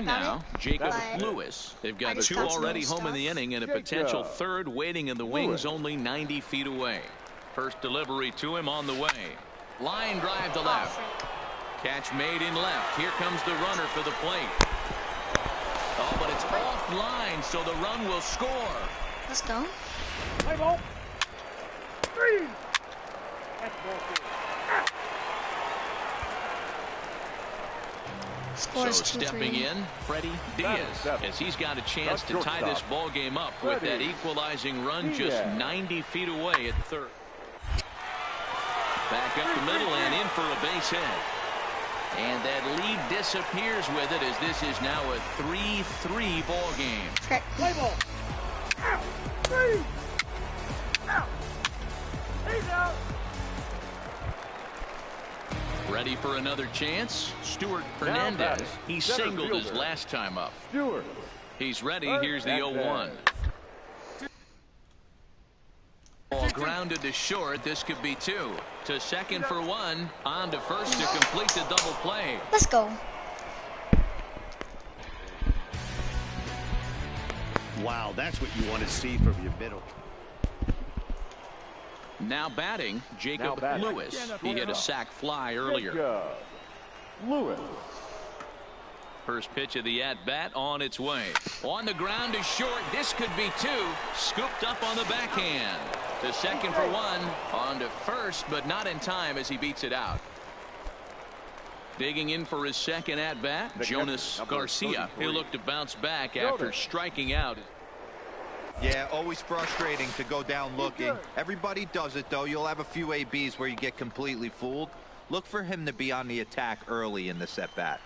Now, Jacob Lewis. They've got two already home in the inning and a potential third waiting in the wings only 90 feet away. First delivery to him on the way. Line drive to left. Catch made in left. Here comes the runner for the plate. Oh, but it's offline, so the run will score. Let's go. Play ball. Three. That's ball two. Scores so stepping in, Freddie Diaz, as he's got a chance to tie this ball game up with that equalizing run just 90 feet away at third. Back up the middle and in for a base hit. And that lead disappears with it as this is now a 3-3 ball game. Play ball. Out. Three. Out. He's out. Ready for another chance. Stuart Hernandez. He singled his last time up. Stewart. He's ready. Here's the 0-1. Ball grounded to short. This could be two. To second for one. On to first to complete the double play. Let's go. Wow, that's what you want to see from your middle. Now batting, Jacob Lewis. He hit a sac fly earlier. Lewis. First pitch of the at-bat on its way. On the ground to short. This could be two. Scooped up on the backhand. To second for one. On to first, but not in time as he beats it out. Digging in for his second at-bat, Jonas Garcia. He'll look to bounce back after striking out. Yeah, always frustrating to go down looking. Everybody does it, though. You'll have a few ABs where you get completely fooled. Look for him to be on the attack early in the at-bat.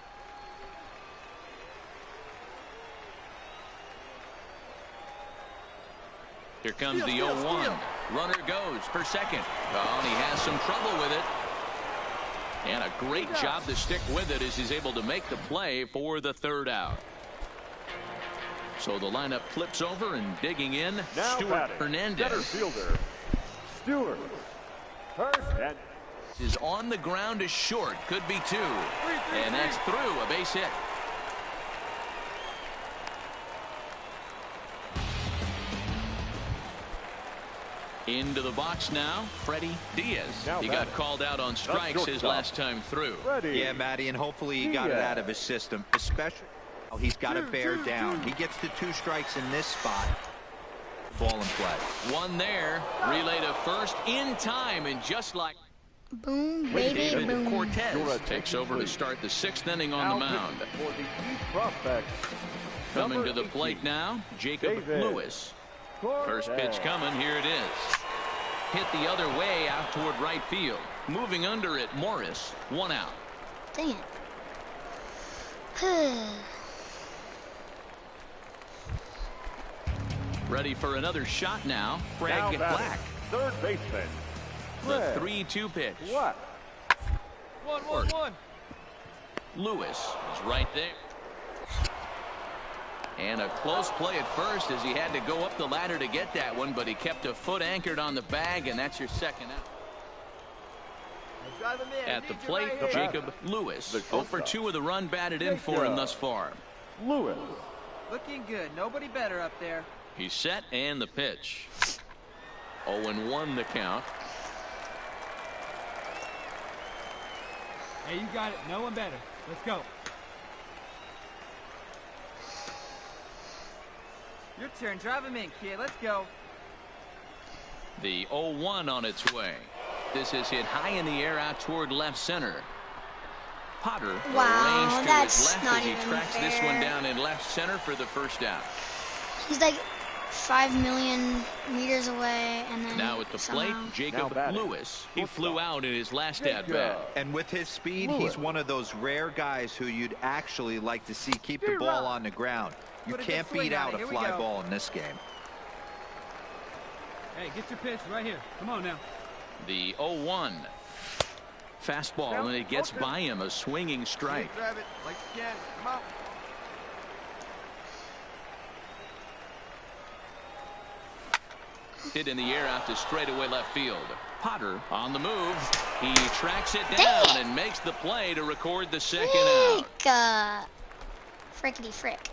Here comes the 0-1. Runner goes for second. Oh, and he has some trouble with it. And a great job to stick with it as he's able to make the play for the third out. So the lineup flips over and digging in, Now Stuart Hernandez. Center fielder. Stewart. Hernandez. Is on the ground to short. Could be two. And that's through. A base hit. Into the box now, Freddie Diaz. He got called out on strikes his last time through. Yeah, Matty, and hopefully he got it out of his system, especially. Oh, he's got to bear down. He gets to 2 strikes in this spot. Ball in play. One there. Relay to first in time, and just like Boom, baby, David boom. Cortez takes over to start the 6th inning on the mound. For the East prospect. Coming to the plate now, Jacob Lewis. First pitch coming. Here it is. Hit the other way out toward right field. Moving under it, Morris. 1 out. Dang it. Ready for another shot now. Craig Black. Third baseman. The 3-2 pitch. What? 1-1-1. Lewis is right there. And a close play at first as he had to go up the ladder to get that one, but he kept a foot anchored on the bag, and that's your second out. At the plate, Jacob Lewis. 0 for 2 with a run batted in for him thus far. Lewis. Looking good. Nobody better up there. He's set and the pitch. 0-1 the count. Hey, you got it. No one better. Let's go. Your turn. Drive him in, kid. Let's go. The 0-1 on its way. This is hit high in the air out toward left center. Potter arranged to his left as he tracks this one down in left center for the first out. He's like 5 million meters away, and then now at the plate, Jacob Lewis. He flew out in his last at-bat. And with his speed, he's one of those rare guys who you'd actually like to see keep the ball on the ground. You can't beat out a fly ball in this game. Hey, get your pitch right here. Come on now. The 0-1. Fastball, and it gets by him, a swinging strike. Grab it like you can. Come on. Hit in the air out to straightaway left field. Potter on the move. He tracks it down and makes the play to record the second out. Frickety frick.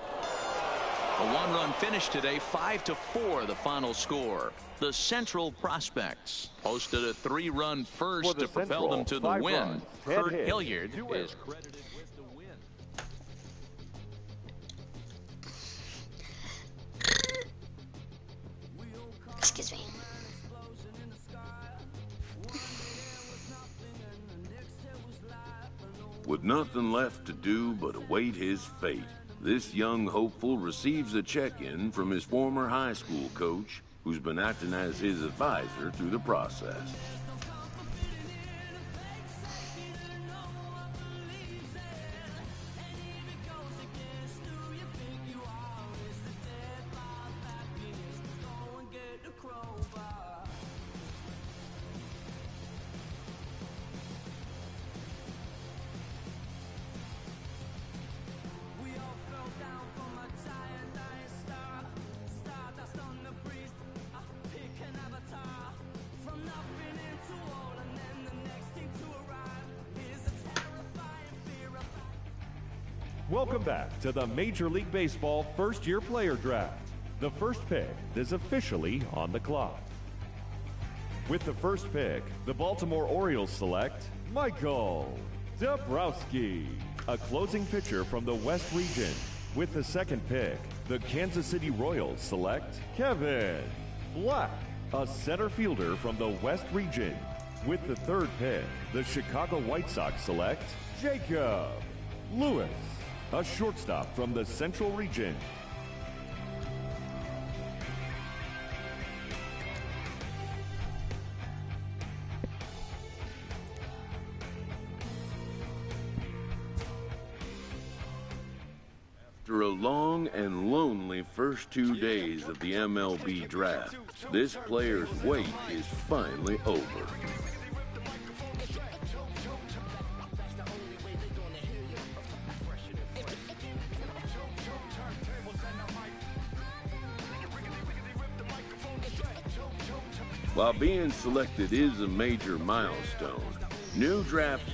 A one-run finish today, 5-4, the final score. The Central Prospects posted a 3-run first to propel them to the win. Kurt Hilliard is credited with the win. Excuse me. With nothing left to do but await his fate, this young hopeful receives a check-in from his former high school coach, who's been acting as his advisor through the process. Welcome back to the Major League Baseball first-year player draft. The first pick is officially on the clock. With the first pick, the Baltimore Orioles select Michael Dabrowski, a closing pitcher from the West region. With the second pick, the Kansas City Royals select Kevin Black, a center fielder from the West region. With the third pick, the Chicago White Sox select Jacob Lewis, a shortstop from the Central region. After a long and lonely first 2 days of the MLB draft, this player's wait is finally over. While being selected is a major milestone, new draft...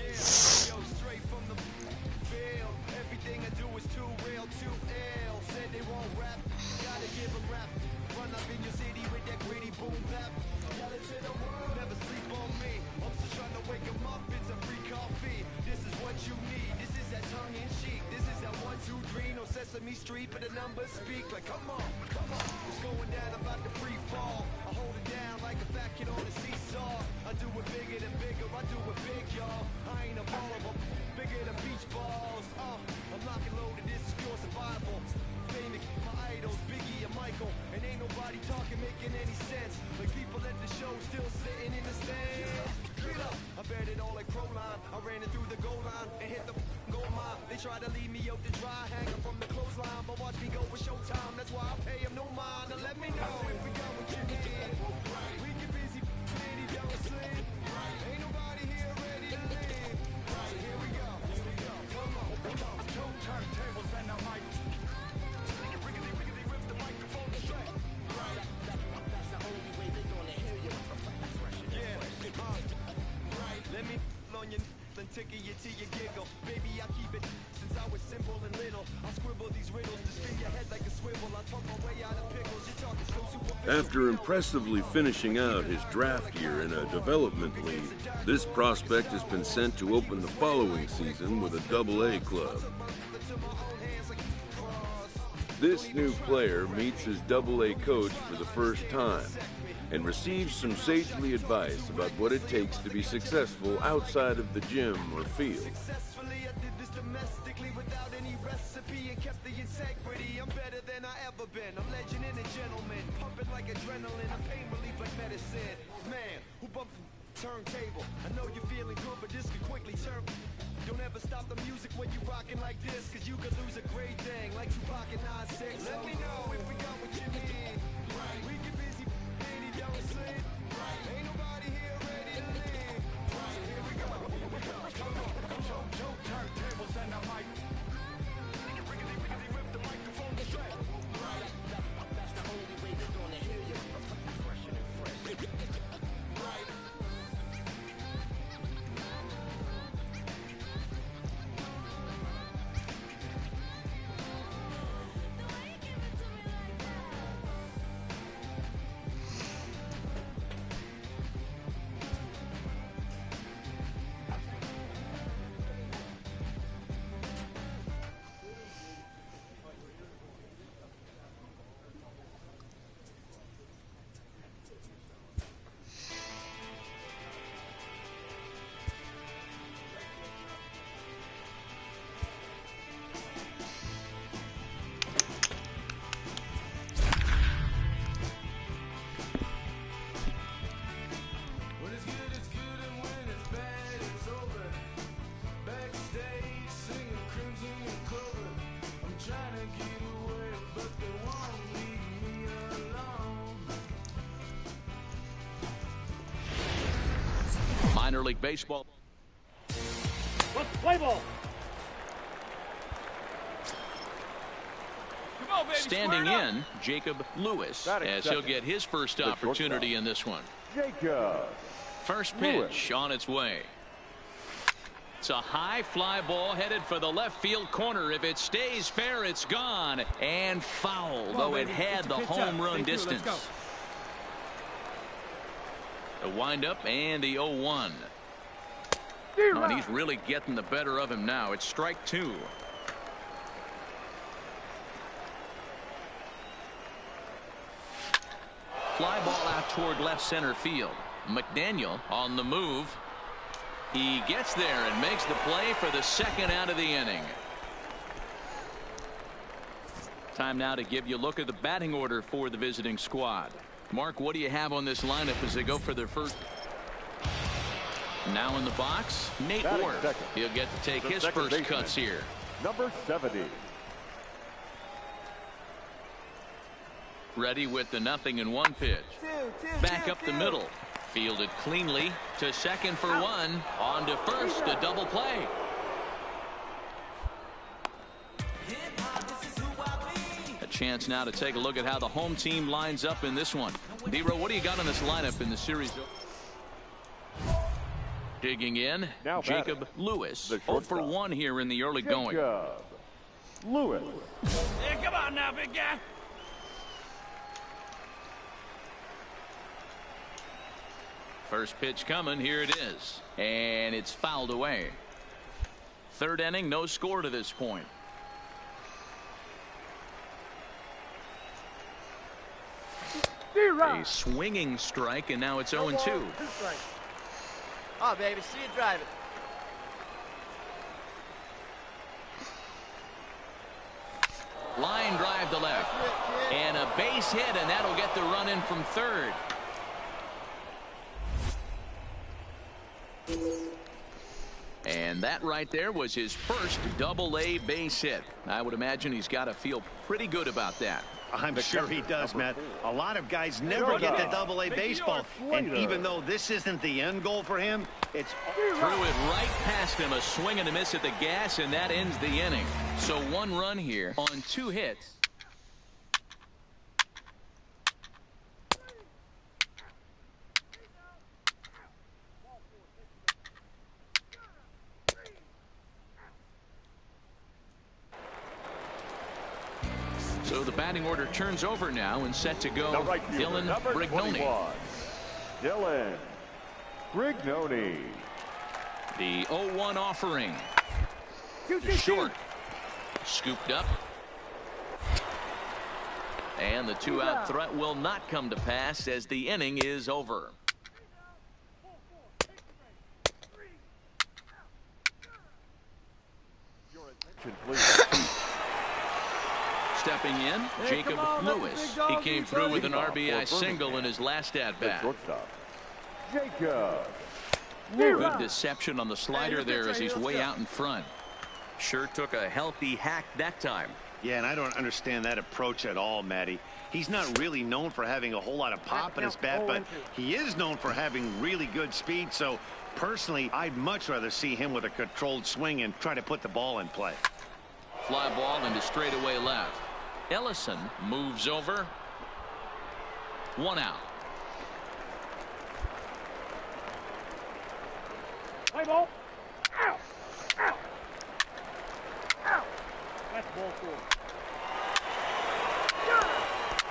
Street, but the numbers speak like, come on, it's going down, I'm about to free fall. I hold it down like a fat kid on a seesaw. I do it bigger than bigger, I do it big, y'all. I ain't a ball of them, bigger than beach balls. I'm lock and loaded, this is pure survival. Famous, my idols, Biggie and Michael, and ain't nobody talking, making any sense. Like people at the show still sitting in the stands. I bet it all like Proline. I ran it through the goal line and hit the goal mine. They try to leave me out to dry, hanging from the clothesline, but watch me go with showtime. That's why I pay him no mind. Now let me know if we got what you need. We get busy, city don't sleep. Ain't nobody here ready to leave. Here we go, come on. Two turntables and a mic. Riggedy, rip the microphone straight. That's the only way they're gonna hear you. Let me on your and tickle you till you giggle. Baby, I keep it since I was simple and little. I scribble these riddles to spin your head like a swivel. I talk my way out of pickles. You're talking so superficial. After impressively finishing out his draft year in a development league, this prospect has been sent to open the following season with a Double-A club. This new player meets his Double-A coach for the first time and receives some sagely advice about what it takes to be successful outside of the gym or field. Successfully, I did this domestically without any recipe and kept the integrity. I'm better than I ever been. I'm legend and a gentleman, pumping like adrenaline. I'm pain relief like medicine. Man, who bumped the turntable? I know you're feeling good, but this could quickly turn. Don't ever stop the music when you rockin' like this, cause you could lose a great thing like Tupac and 9-6. Let me know if we got what you need. We get busy, baby, don't sleep. Ain't nobody here ready to leave. Here we go. Come on, two turntables and a mic. Riggedy, rip the microphone straight. That's the only way they're gonna hear you. Fresher than fresh. Minor League Baseball. Let's play ball. Come on, baby. Standing in, Jacob Lewis, as he'll get his first opportunity in this one. Jacob. First pitch on its way. It's a high fly ball headed for the left field corner. If it stays fair, it's gone and foul, though it had the home run distance. The windup and the 0-1. Oh, and he's really getting the better of him now. It's strike two. Fly ball out toward left center field. McDaniel on the move. He gets there and makes the play for the second out of the inning. Time now to give you a look at the batting order for the visiting squad. Mark, what do you have on this lineup as they go for their first? Now in the box, Nate Worth. He'll get to take his first cuts here. Number 70. Ready with the 0-1 pitch. Back up the middle. Fielded cleanly to second for one. On to first, a double play. A chance now to take a look at how the home team lines up in this one. D-Row, what do you got on this lineup in the series? Digging in, now Jacob Lewis. 0 for 1 here in the early going. Lewis. Yeah, come on now, big guy. First pitch coming. Here it is. And it's fouled away. Third inning, no score to this point. A swinging strike, and now it's 0-2. Oh, baby, see you drive it. Line drive to left. And a base hit, and that'll get the run in from third. And that right there was his first double-A base hit. I would imagine he's got to feel pretty good about that. I'm sure he does, Matt. A lot of guys never get to double-A baseball. And even though this isn't the end goal for him, it's... Threw it right past him, a swing and a miss at the gas, and that ends the inning. So 1 run here on 2 hits. So the batting order turns over now and set to go. Dylan Brignoni. Dylan Brignoni. The 0-1 offering. Short. Scooped up. And the 2-out threat will not come to pass as the inning is over. Your attention, please. Stepping in, Jacob Lewis. He came through with an RBI single in his last at-bat. Jacob. Good deception on the slider there as he's way out in front. Sure took a healthy hack that time. Yeah, and I don't understand that approach at all, Matty. He's not really known for having a whole lot of pop in his bat, but he is known for having really good speed. So, personally, I'd much rather see him with a controlled swing and try to put the ball in play. Fly ball into straightaway left. Ellison moves over. 1 out. Play ball. Ow. Ow. Ow. That's ball 4.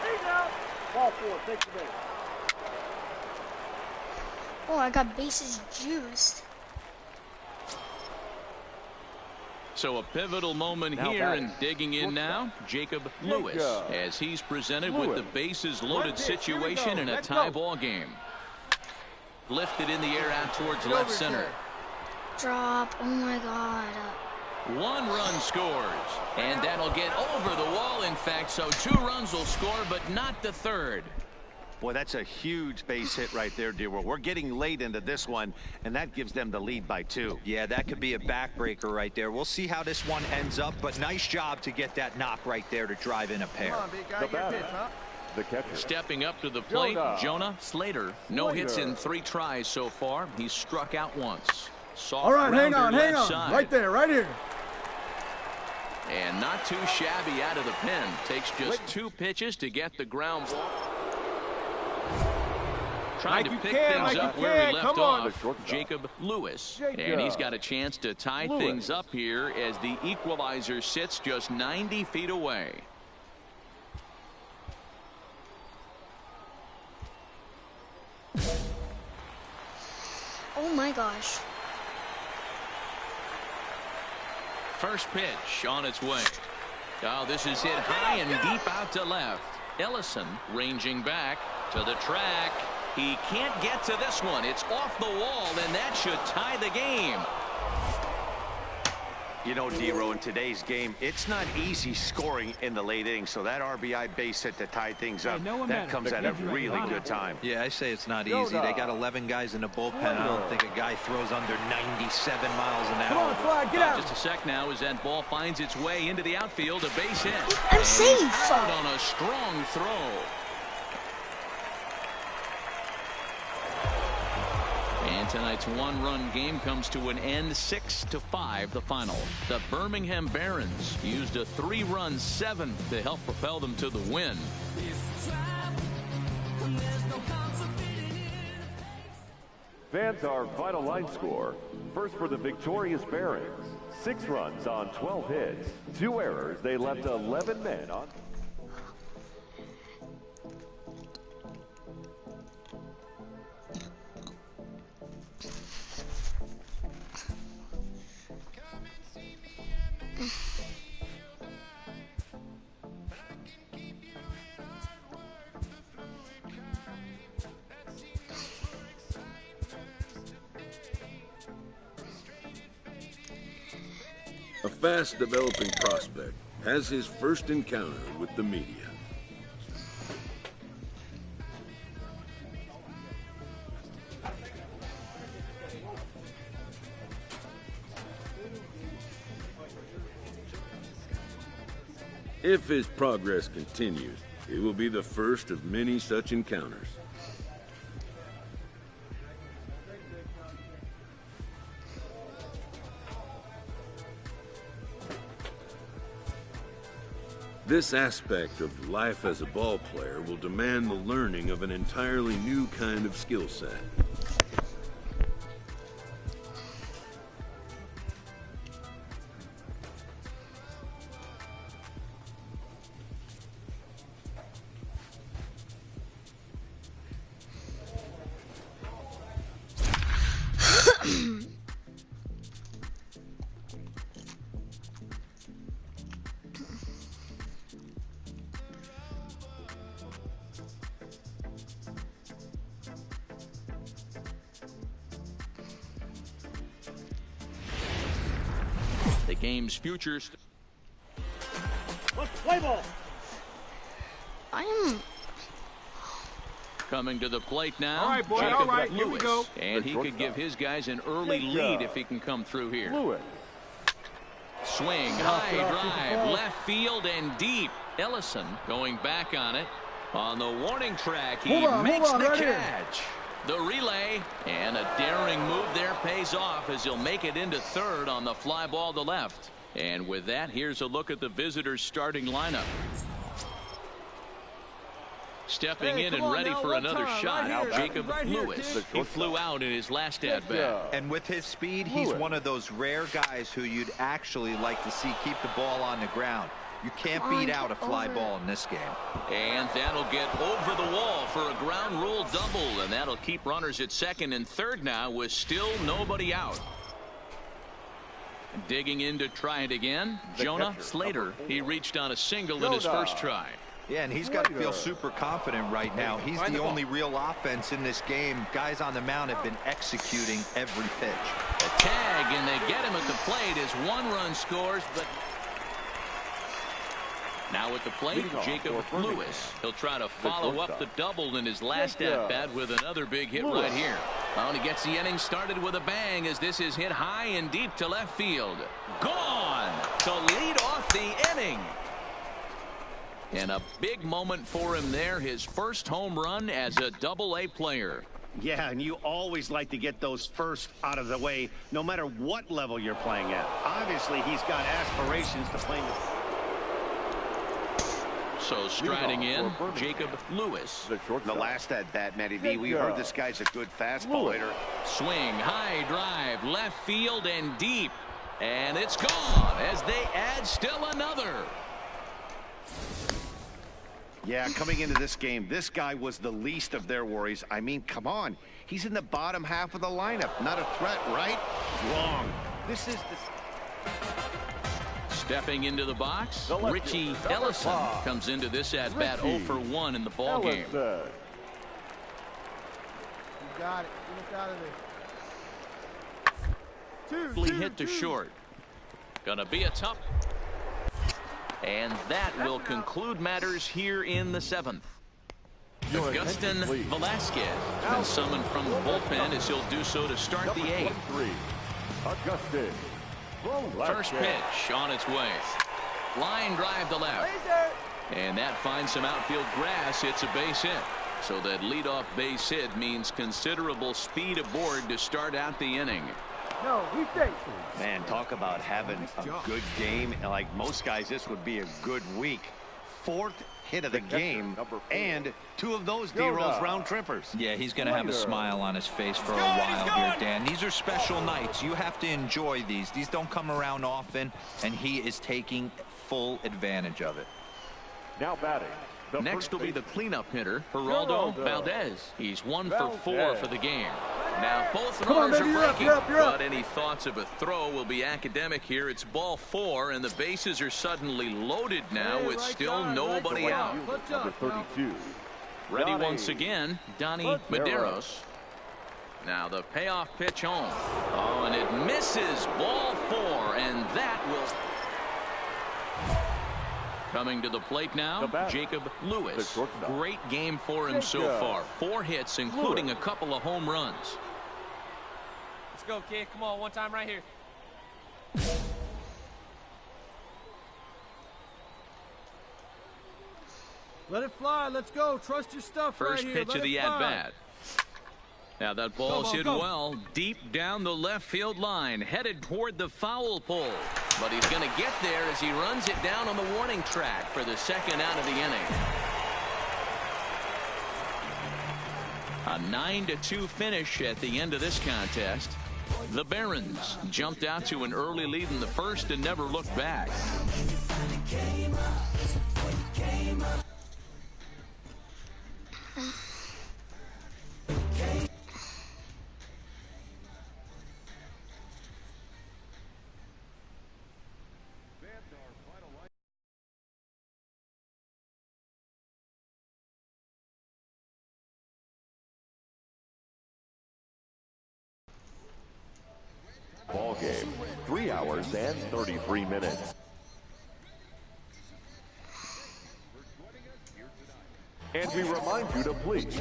He's out. Ball 4. Take the base. Oh, I got bases juiced. So a pivotal moment here, and digging in now, Jacob Lewis, as he's presented with the bases loaded situation in a tie ball game. Lifted in the air out towards left center. Drop. Oh my God. 1 run scores, and that'll get over the wall, in fact, so 2 runs will score, but not the third. Boy, that's a huge base hit right there, D-Row. We're getting late into this one, and that gives them the lead by 2. Yeah, that could be a backbreaker right there. We'll see how this one ends up, but nice job to get that knock right there to drive in a pair. Come on, big guy, your pitch, huh? the catcher. Stepping up to the plate, Jonah Slater. No hits in 3 tries so far. He's struck out once. Soft All right, hang on. Side. Right there, right here. And not too shabby out of the pen. Takes just 2 pitches to get the ground ball. Trying to pick things up where he left off. Jacob Lewis. And he's got a chance to tie things up here as the equalizer sits just 90 feet away. Oh my gosh. First pitch on its way. Oh, this is hit high and deep out to left. Ellison ranging back to the track. He can't get to this one. It's off the wall, and that should tie the game. You know, D-Row, in today's game, it's not easy scoring in the late innings, so that RBI base hit to tie things up, that comes at a really good time. Yeah, I say it's not easy. They got 11 guys in the bullpen. I don't think a guy throws under 97 miles an hour. Come on, Fly, get out. Just a sec now as that ball finds its way into the outfield. A base hit. I'm safe. Out on a strong throw. And tonight's 1-run game comes to an end, 6-5 the final. The Birmingham Barons used a 3-run 7th to help propel them to the win. Fans, our final line score. First for the victorious Barons. 6 runs on 12 hits. 2 errors. They left 11 men on. A fast developing prospect has his first encounter with the media. If his progress continues, it will be the first of many such encounters. This aspect of life as a ball player will demand the learning of an entirely new kind of skill set. The game's futures. Let's play ball. I'm Coming to the plate now. All right, boy, Jacob all right, Lewis. here we go. And he could give his guys an early lead if he can come through here. Lewis. Swing, high drive, left field and deep. Ellison going back on it. On the warning track, he makes the catch. The relay, and a daring move there pays off as he'll make it into third on the fly ball to left. And with that, here's a look at the visitors' starting lineup. Stepping in and ready for another shot, Jacob Lewis. He flew out in his last at-bat. And with his speed, he's one of those rare guys who you'd actually like to see keep the ball on the ground. You can't beat out a fly ball in this game. And that'll get over the wall for a ground rule double, and that'll keep runners at second and third now with still nobody out. Digging in to try it again, Jonah Slater. He reached on a single in his first try. Yeah, and he's got to feel super confident right now. He's the only real offense in this game. Guys on the mound have been executing every pitch. A tag, and they get him at the plate as 1 run scores, but now at the plate, Jacob Lewis. He'll try to follow up the double in his last at-bat with another big hit right here. Well, and he gets the inning started with a bang as this is hit high and deep to left field. Gone to lead off the inning. And a big moment for him there, his first home run as a Double-A player. Yeah, and you always like to get those first out of the way, no matter what level you're playing at. Obviously, he's got aspirations to play. So striding in, Jacob Lewis. The last at bat, Matty V, we heard this guy's a good fastball hitter. Swing, high drive, left field and deep. And it's gone as they add still another. Yeah, coming into this game, this guy was the least of their worries. I mean, come on. He's in the bottom half of the lineup. Not a threat, right? Wrong. This is the... Stepping into the box, Richie Ellison comes into this at-bat 0 for 1 in the ball game. You got it. Get out of there. Two, hit to short. Gonna be a tough. And that will conclude matters here in the 7th. Agustin Velasquez has been summoned from the bullpen as he'll do so to start the 8th. Augustin. First pitch on its way. Line drive to left. And that finds some outfield grass. It's a base hit. So that leadoff base hit means considerable speed aboard to start out the inning. No, we think. Man, talk about having a good game. Like most guys, this would be a good week. 4th hit of the game, and 2 of those D-rolls round trippers. Yeah, he's going to have a smile on his face for a while here, Dan. These are special nights. You have to enjoy these. These don't come around often, and he is taking full advantage of it. Now batting. Next will be the cleanup hitter, Geraldo Valdez. He's 1 for 4 for the game. Now both runners are breaking, but any thoughts of a throw will be academic here. It's ball 4, and the bases are suddenly loaded now with still nobody out. Number 32. Ready once again, Donnie Medeiros. Now the payoff pitch home. Oh, and it misses ball 4, and that will... Coming to the plate now, Jacob Lewis. Great game for him so far. 4 hits, including a couple of home runs. Let's go, kid. Come on, one time right here. Let it fly. Let's go. Trust your stuff. First right here. pitch of the at-bat. Now that ball's hit well deep down the left field line, headed toward the foul pole. But he's going to get there as he runs it down on the warning track for the 2nd out of the inning. A 9-2 finish at the end of this contest. The Barons jumped out to an early lead in the 1st and never looked back. Ball game, 3 hours and 33 minutes. And we remind you to please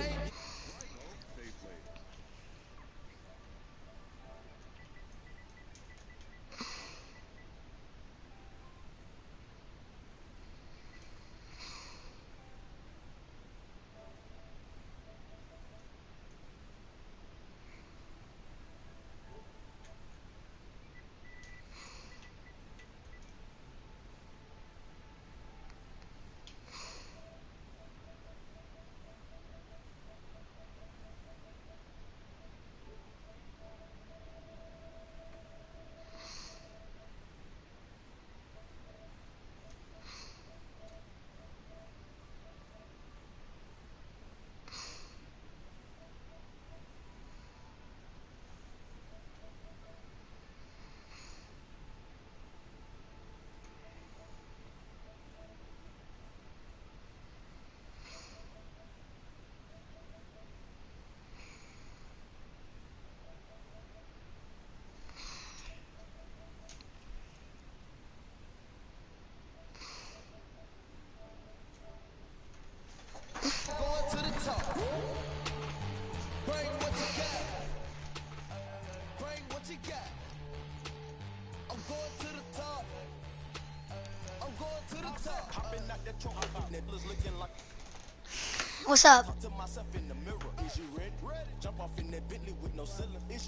What's up?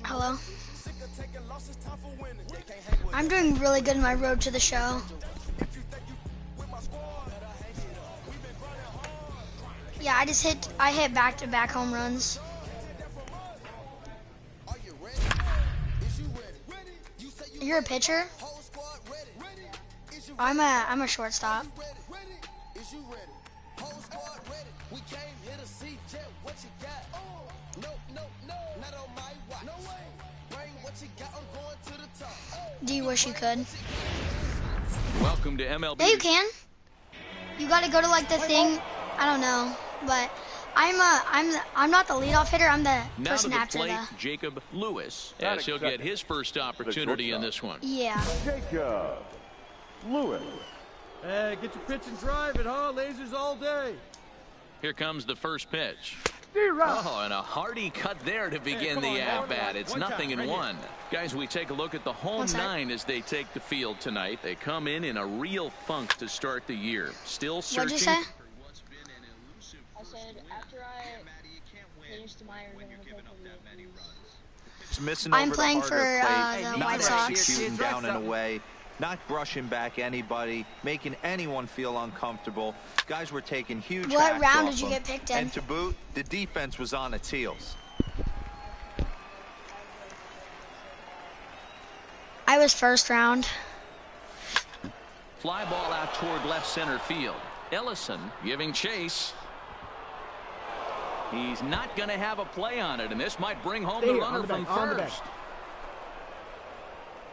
Hello? I'm doing really good in my road to the show. Yeah, I hit back-to-back home runs. You're a pitcher? I'm a shortstop. Do you wish you could? Welcome to MLB. Yeah, you can. You got to go to like the thing. I don't know, but I'm not the leadoff hitter. I'm the now person to the after plate, the. Jacob Lewis, as he'll get his first opportunity in this one. Yeah. Jacob Lewis. Hey, get your pitch and drive it, huh? Lasers all day. Here comes the first pitch. D-Rock. Oh, and a hearty cut there to begin the at-bat. It's nothing in one. Guys, we take a look at the home nine as they take the field tonight. They come in a real funk to start the year. Still searching. What'd you say? I said after I finish the Myers, I'm going to go for He's missing I'm over playing the for harder plate, the not White Sox. executing down and away, not brushing back anybody, making anyone feel uncomfortable. Guys were taking huge What hacks round off did you him. get picked in? And to boot, the defense was on its heels. I was first round. Fly ball out toward left center field. Ellison giving chase. He's not going to have a play on it, and this might bring home the runner from first.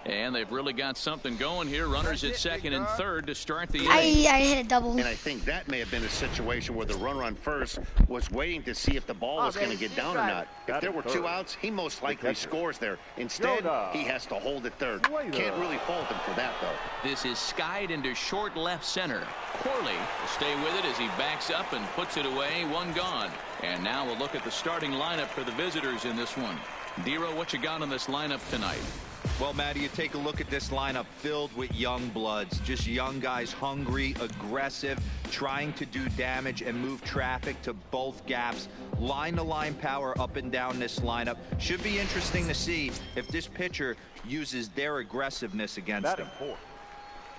And they've really got something going here. Runners at second and third to start the inning. I hit a double. And I think that may have been a situation where the runner on first was waiting to see if the ball was going to get down or not. If there were two outs, he most likely scores there. Instead, he has to hold it third. Can't really fault him for that, though. This is skied into short left center. Corley will stay with it as he backs up and puts it away. One gone. And now we'll look at the starting lineup for the visitors in this one. Dero, what you got on this lineup tonight? Well, Matty, you take a look at this lineup filled with young bloods, just young guys, hungry, aggressive, trying to do damage and move traffic to both gaps. Line-to-line power up and down this lineup. Should be interesting to see if this pitcher uses their aggressiveness against him.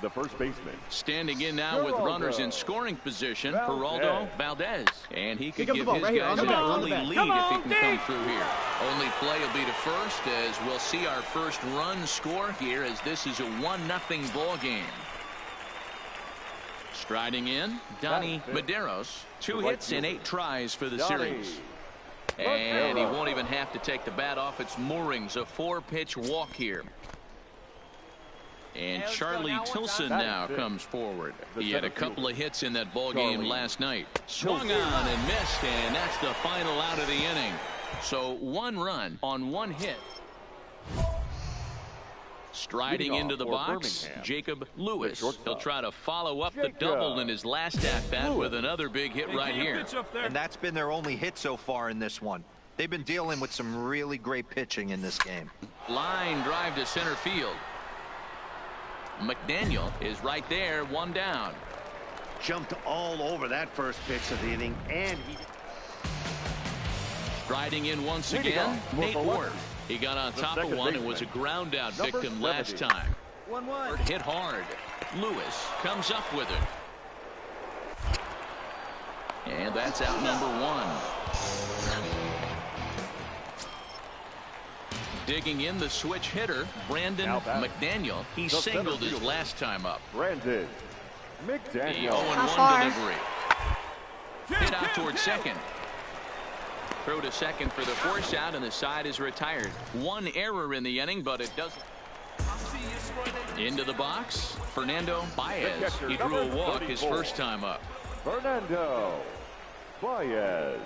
The first baseman. Standing in now with runners in scoring position, Geraldo Valdez. And he could give his guys an early lead if he can come through here. Only play will be to first as we'll see our first run score here as this is a 1-0 ball game. Striding in, Donnie Medeiros. 2 hits in 8 tries for the series. And he won't even have to take the bat off its moorings. A 4-pitch walk here. And Charlie Tilson now comes forward. He had a couple of hits in that ball game last night. Swung on and missed, and that's the final out of the inning. So 1 run on 1 hit. Striding into the box, Jacob Lewis. He'll try to follow up the double in his last at-bat with another big hit right here. And that's been their only hit so far in this one. They've been dealing with some really great pitching in this game. Line drive to center field. McDaniel is right there, 1 down. Jumped all over that first pitch of the inning, and he... Striding in once again, Nate Ward. He got on top of one and was a ground out victim last time. Hit hard. Lewis comes up with it. And that's out number 1. Digging in the switch hitter, Brandon McDaniel. He singled his last time up. Brandon McDaniel. The 0-1 delivery. Hit out towards second. Throw to second for the force out, and the side is retired. 1 error in the inning, but it doesn't. Into the box, Fernando Baez. He drew a walk his first time up. Fernando Baez.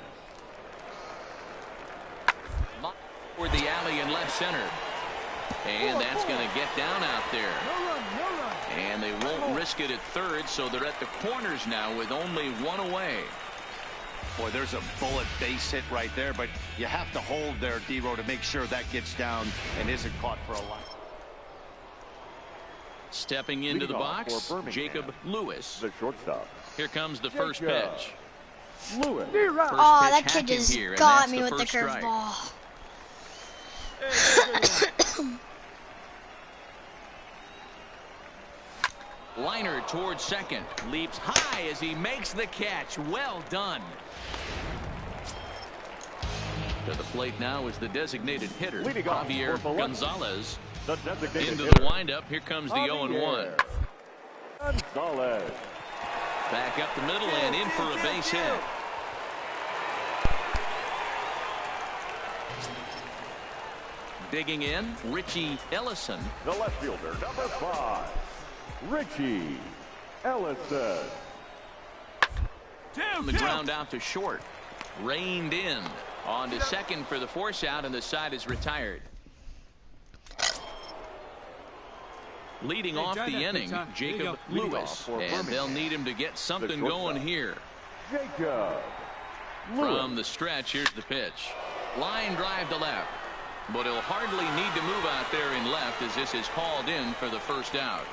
Toward the alley in left center. And that's going to get down out there. And they won't risk it at third, so they're at the corners now with only 1 away. Boy, there's a bullet base hit right there, but you have to hold there, Dero, to make sure that gets down and isn't caught for a line. Stepping into the box, Jacob Lewis. The shortstop. Here comes the first pitch. Lewis. Oh, that kid just got me with the curveball. Liner towards second. Leaps high as he makes the catch. Well done. To the plate now is the designated hitter, Javier Gonzalez. Into the windup. Here comes the 0-1. Gonzalez. Back up the middle and in for a base hit. Digging in, Richie Ellison. The left fielder, number 5, Richie Ellison. On the ground out to short. Reined in. On to second for the force out, and the side is retired. Leading off the inning, Jacob Lewis. And they'll need him to get something going here. Jacob From the stretch, here's the pitch. Line drive to left. But he'll hardly need to move out there in left as this is called in for the first out.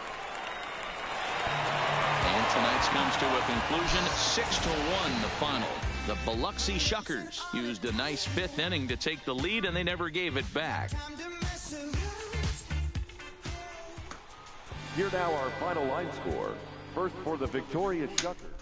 And tonight's comes to a conclusion, 6-1 the final. The Biloxi Shuckers used a nice 5th inning to take the lead, and they never gave it back. Here now our final line score. First for the victorious Shuckers.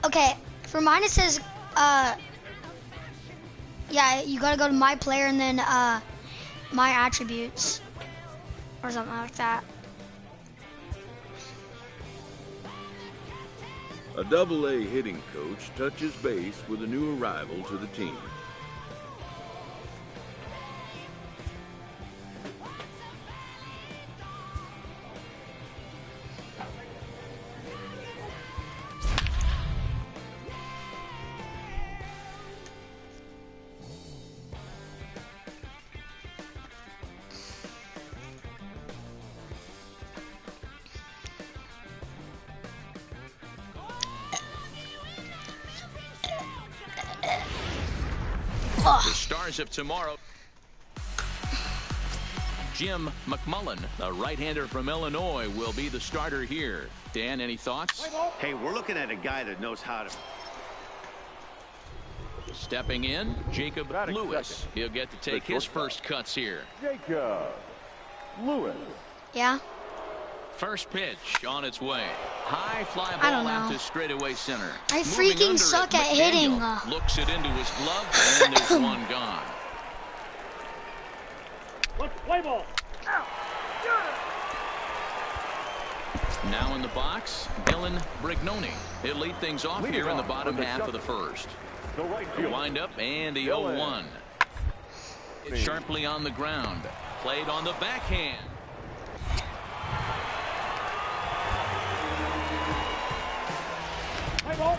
Okay, for mine it says, yeah, you gotta go to my player and then, my attributes, or something like that. A Double-A hitting coach touches base with a new arrival to the team. The stars of tomorrow. Jim McMullen, a right-hander from Illinois, will be the starter here. Dan, any thoughts? Hey, we're looking at a guy that knows how to. Stepping in, Jacob Lewis. He'll get to take his first cuts here. Jacob Lewis. Yeah. First pitch on its way. High fly ball out to straightaway center. I freaking suck at hitting. Looks it into his glove, and there's one gone. Let's play ball. Now in the box, Dylan Brignoni. He'll lead things off here in the bottom half of the first. The windup and the 0-1. Sharply on the ground. Played on the backhand. Play ball.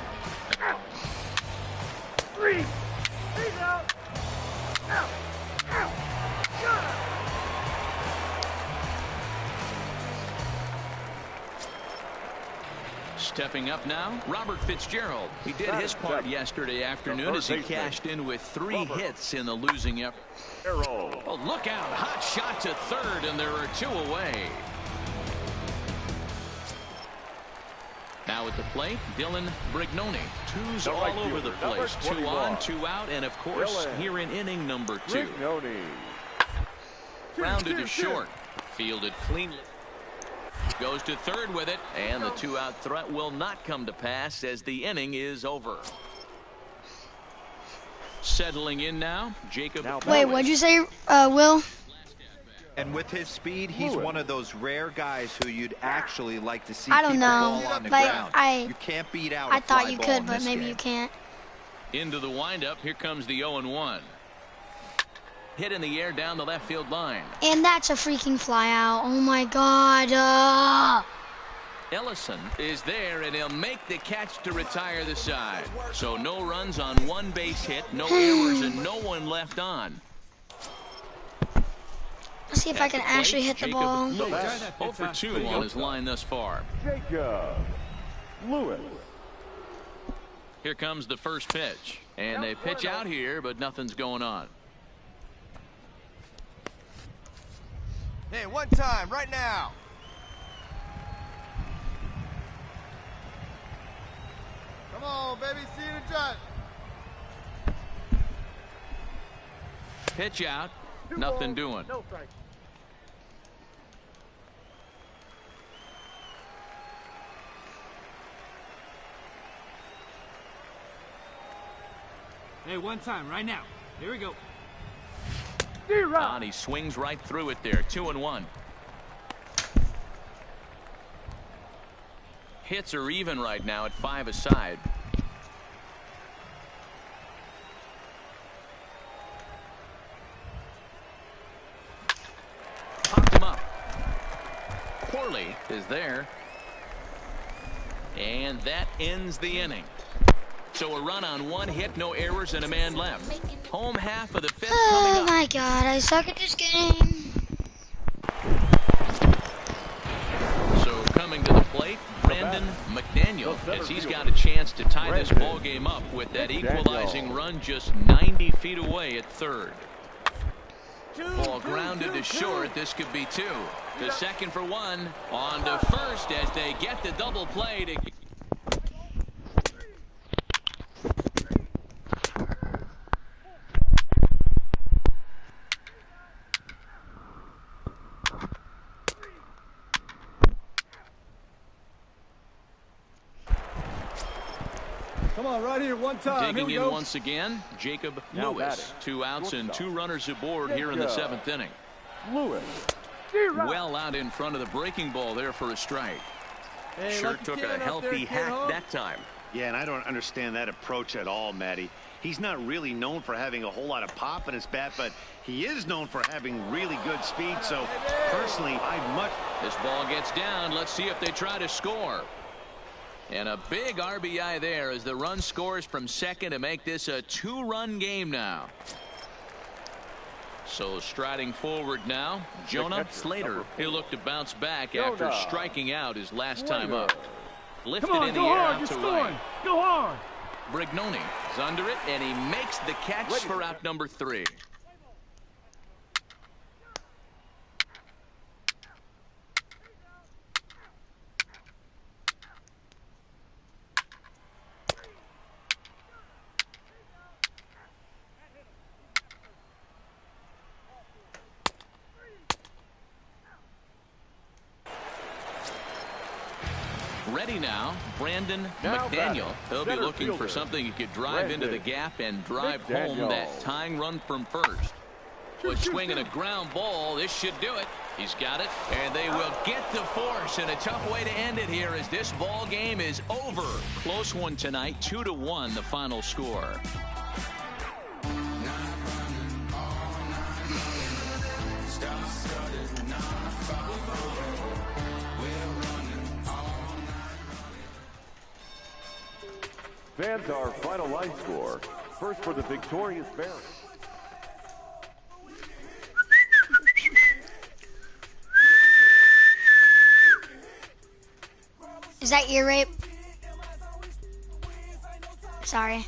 Three. He's out. Out. Out. Stepping up now, Robert Fitzgerald. He did his part yesterday afternoon as he cashed in with 3 hits in the losing effort. Oh, look out. Hot shot to third, and there are 2 away. Now at the plate, Dylan Brignoni. 2's all over the place. 2 on, 2 out, and of course, here in inning number 2. Rounded to short. Fielded cleanly. Goes to third with it, and the 2-out threat will not come to pass as the inning is over. Settling in now, Jacob. Wait, what'd you say, Will? And with his speed, he's one of those rare guys who you'd actually like to see I don't keep know. the ball on the Like, ground. You can't beat out I a thought fly you ball could, in but this maybe game. you can't. Into the windup, here comes the 0-1. Hit in the air down the left field line. And that's a freaking fly out. Oh my god. Ellison is there, and he'll make the catch to retire the side. So no runs on one base hit, no errors, and no one left on. Let's see if I can actually hit the ball. Lewis, 0 for 2 on his line thus far. Jacob Lewis. Here comes the first pitch. And they pitch out here, but nothing's going on. Hey, one time, right now. Come on, baby, see you in judge. Pitch out, nothing doing. No strike. Hey, one time, right now. Here we go. And he swings right through it there. 2-1. Hits are even right now at 5 aside. Popped him up. Corley is there. And that ends the inning. So a run on one hit, no errors, and a man left. Home half of the 5th coming Oh up. my God, I suck at this game. So coming to the plate, Brandon McDaniel, as he's got a chance to tie this ball game up with that equalizing run just 90 feet away at third. Ball grounded to short. This could be 2. To second for 1. On to first as they get the double play to... Come on, right here, one time. Digging in once again, Jacob Lewis. 2 outs and 2 runners aboard here in the 7th inning. Lewis. Well out in front of the breaking ball there for a strike. Hey, Sure took a healthy hack that time. Yeah, and I don't understand that approach at all, Matty. He's not really known for having a whole lot of pop in his bat, but he is known for having really good speed. So, personally, I'd much... This ball gets down. Let's see if they try to score. And a big RBI there as the run scores from second to make this a 2-run game now. So striding forward now, Jonah Slater. He'll look to bounce back after striking out his last time up. Lifted in the air out to right. Go hard. Brignoni is under it, and he makes the catch for out number 3. Ready now, Brandon McDaniel. He'll be looking for something he could drive into the gap and drive home that tying run from first. With swinging a ground ball, this should do it. He's got it, and they will get the force. And a tough way to end it here as this ball game is over. Close one tonight, 2-1 the final score. Fans, our final line score. First for the victorious Bears. Is that ear rape? Sorry.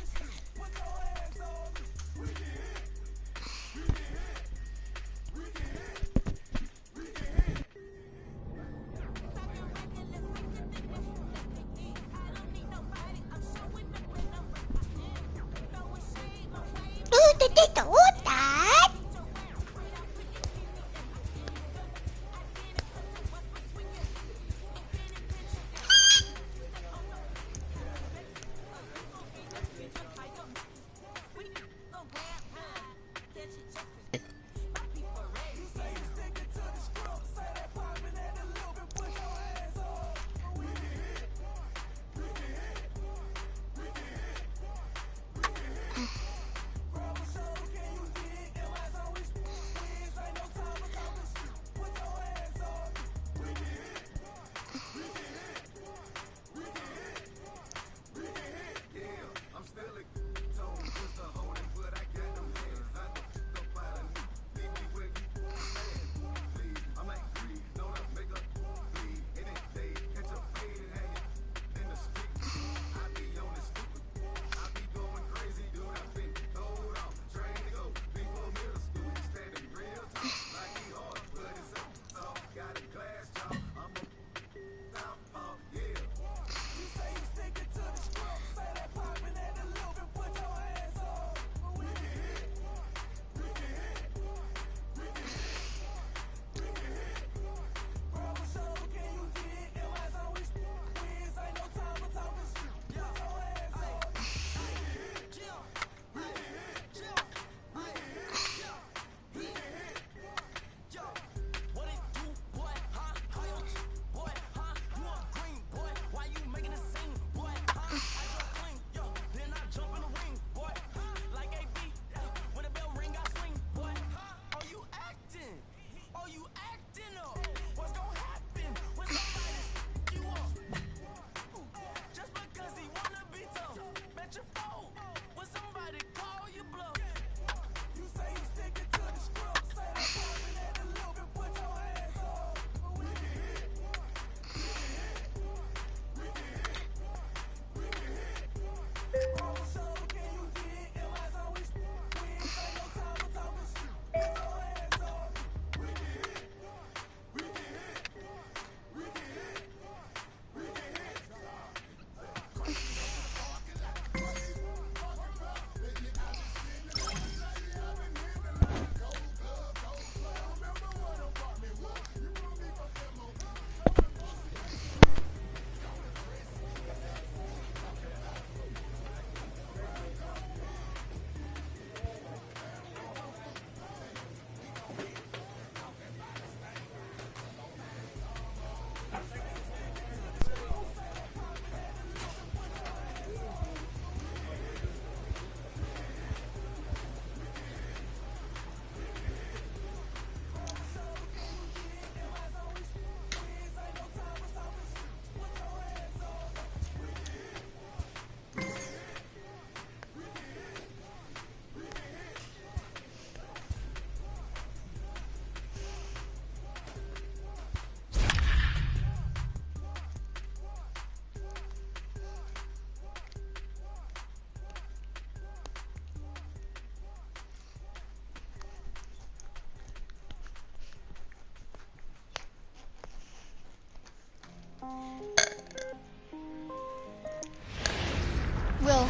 Will,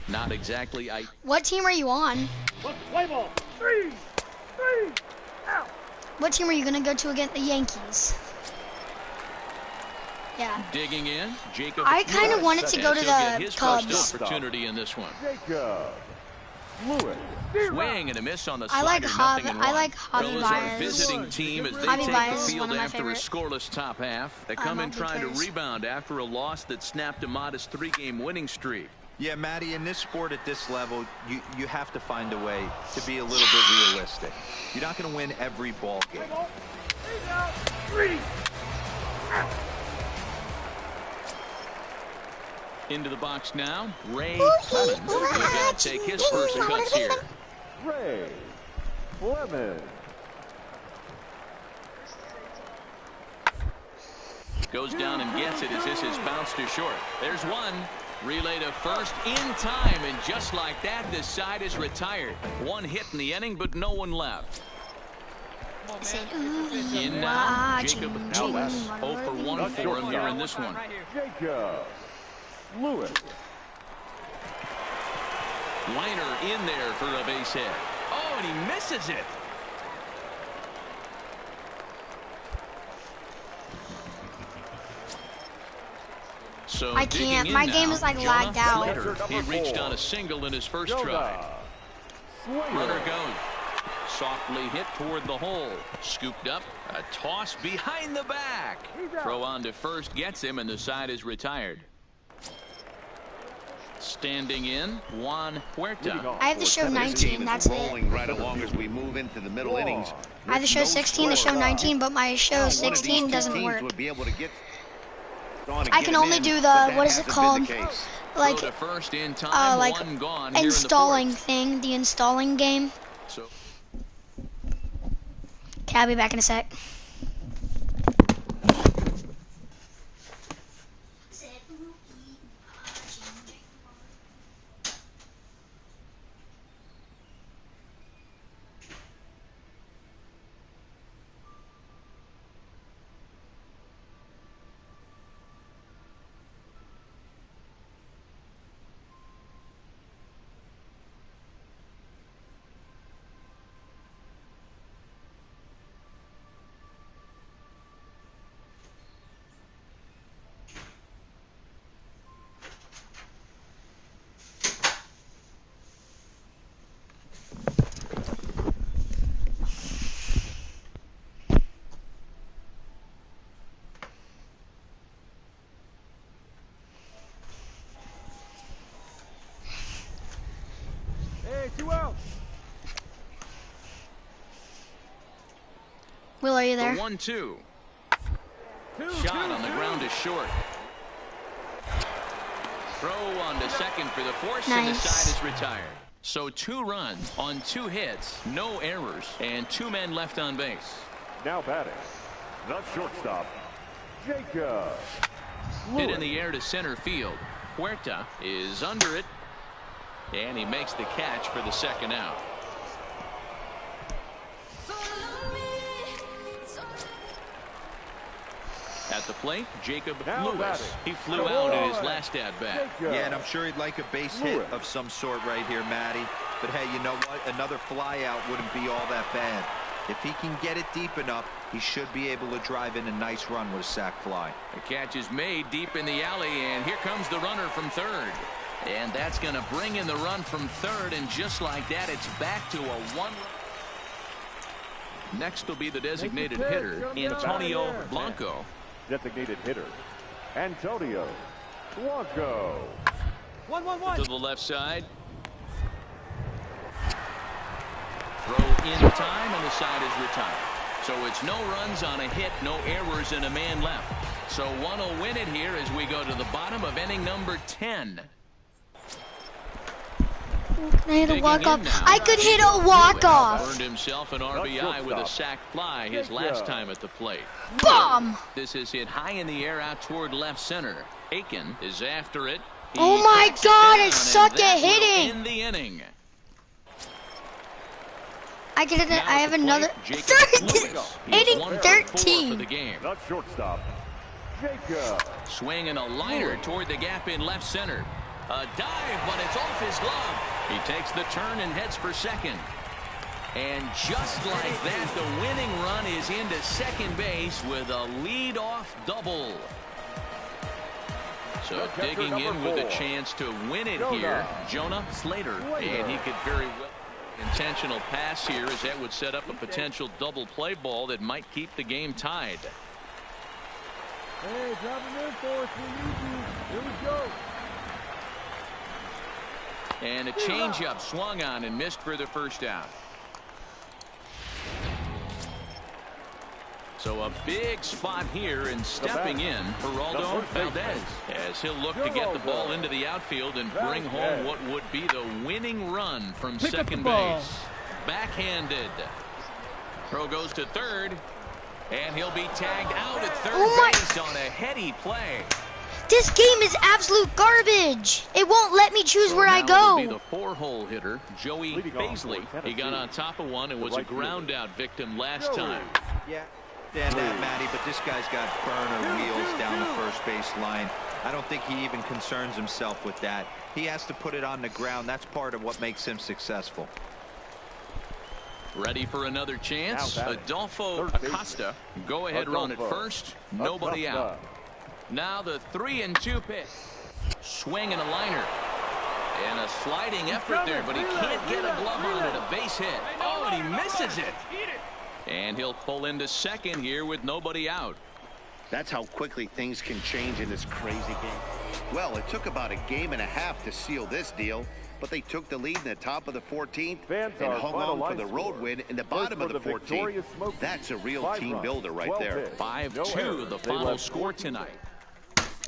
Not exactly. what team are you on? Let's play ball. 3, 3, out. What team are you gonna go to against the Yankees? Yeah. Digging in, Jacob. I kind of wanted to go to the his Cubs. first opportunity in this one. Jacob Lewis. Swing and a miss on the I like slider. Javi Those are Baez. visiting team as they Javi take Baez the is one field of my after a favorites. scoreless top half. They come in trying to rebound after a loss that snapped a modest 3-game winning streak. Yeah, Matty, in this sport at this level, you have to find a way to be a little bit realistic. You're not going to win every ball game. 3, out. Into the box now, Ray Clemens. He's going to take his first cuts here. Ray Clemens. Goes down and gets it as this is bounced to short. There's one. Relay to first in time, and just like that, this side is retired. One hit in the inning, but no one left. In now, Jacob Lewis. 0 for 1 for him here in this one. Jacob Lewis. Liner in there for a base hit. Oh, and he misses it. So I can't. My game is like lagged out. Slater. He reached on a single in his first try. Runner goes. Softly hit toward the hole. Scooped up. A toss behind the back. Throw on to first gets him, and the side is retired. Standing in, Juan Huerta. I have to show 19. That's it. Rolling right along as we move into the middle innings. I have to show 16 to show 19, but my show 16 doesn't work. I can only do the, what is it called? Like, installing thing, the installing game. Okay, I'll be back in a sec. Hey, 2 out. Will, are you there? The 1-2. Shot on the ground is short. Throw on to second for the force, and the side is retired. So 2 runs on 2 hits, no errors, and 2 men left on base. Now batting, the shortstop, Jacob Lewis. Hit in the air to center field. Huerta is under it, and he makes the catch for the second out. At the plate, Jacob Lewis. He flew out in his last at-bat. Yeah, and I'm sure he'd like a base hit of some sort right here, Matty. But hey, you know what? Another fly-out wouldn't be all that bad. If he can get it deep enough, he should be able to drive in a nice run with a sac fly. The catch is made deep in the alley, and here comes the runner from third. And that's going to bring in the run from third, and just like that, it's back to a 1. Next will be the designated hitter, Antonio Blanco. Designated hitter, Antonio Blanco. 1-1-1. To the left side. Throw in time, and the side is retired. So it's no runs on a hit, no errors, and a man left. So one will win it here as we go to the bottom of inning number 10. I hit a walk-off. I could hit a walk-off. Earned himself an RBI with a sac fly his last time at the plate. Bomb! This is hit high in the air out toward left center. Aiken is after it. Oh my God! I suck at hitting. In the inning. I have another inning 13. For the game. The shortstop, Jacob. Swinging a liner toward the gap in left center. A dive, but it's off his glove. He takes the turn and heads for second. And just like that, the winning run is into second base with a leadoff double. So digging in with a chance to win it here, Jonah Slater. And he could very well. Intentional pass here, as that would set up a potential double play ball that might keep the game tied. Hey, drop him in for us. We need you. Here we go. And a changeup swung on and missed for the first out. So a big spot here, and stepping in, Geraldo Valdez, as he'll look to get the ball into the outfield and bring home what would be the winning run from second base. Backhanded. Throw goes to third, and he'll be tagged out at third base on a heady play. This game is absolute garbage. It won't let me choose where I go. Be the 4-hole hitter, Joey Baisley. He got on top of one and was a ground out victim last time. Yeah. Stand that, Matty, but this guy's got burner wheels down the first base line. I don't think he even concerns himself with that. He has to put it on the ground. That's part of what makes him successful. Ready for another chance. Adolfo Acosta. Go ahead run at first. Nobody out. Now the 3-2 pitch. Swing and a liner. And a sliding effort there, but he can't get a glove on it. A base hit. Oh, and he misses it. And he'll pull into second here with nobody out. That's how quickly things can change in this crazy game. Well, it took about a game and a half to seal this deal, but they took the lead in the top of the 14th and hung on for the road win in the bottom of the 14th. That's a real team builder right there. 5-2 the final score tonight.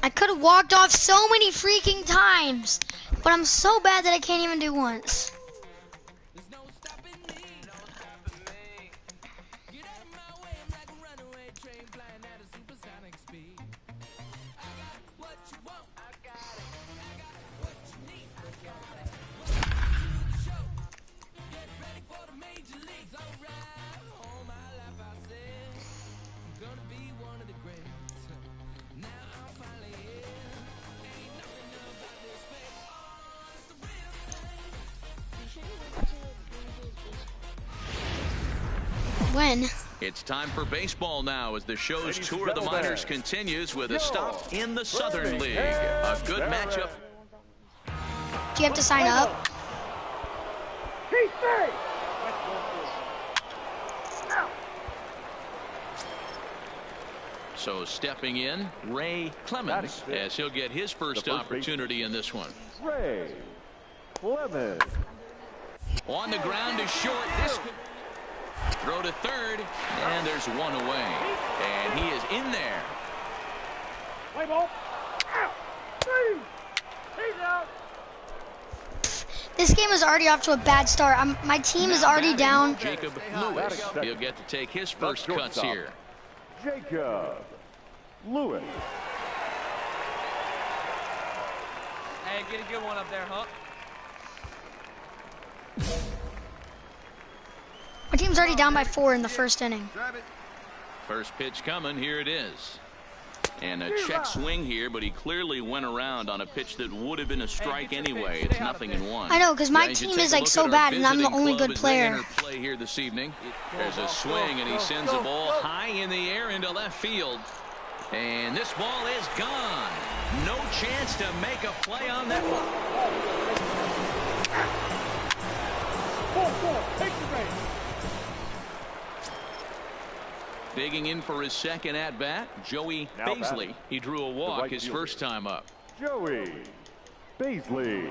I could have walked off so many freaking times, but I'm so bad that I can't even do once. When? It's time for baseball now as the show's tour of the minors continues with a stop in the Southern League. A good matchup. Do you have to sign up? So stepping in, Ray Clemens, as he'll get his first opportunity in this one. Ray Clemens. On the ground is short. This throw to third, and there's one away. And he is in there. Play ball. He's out. This game is already off to a bad start. My team is already down. Jacob Lewis. He'll get to take his first cuts here. Jacob Lewis. Hey, get a good one up there, huh? My team's already down by 4 in the first inning. First pitch coming. Here it is. And a check swing here, but he clearly went around on a pitch that would have been a strike anyway. It's 0-1. I know, because my team is like so bad, and I'm the only good player. Play here this evening. There's a swing, and he sends the ball high in the air into left field. And this ball is gone. No chance to make a play on that one. 4-4. Take the base. Digging in for his second at-bat, Joey Baisley. He drew a walk his first time up. Joey Baisley.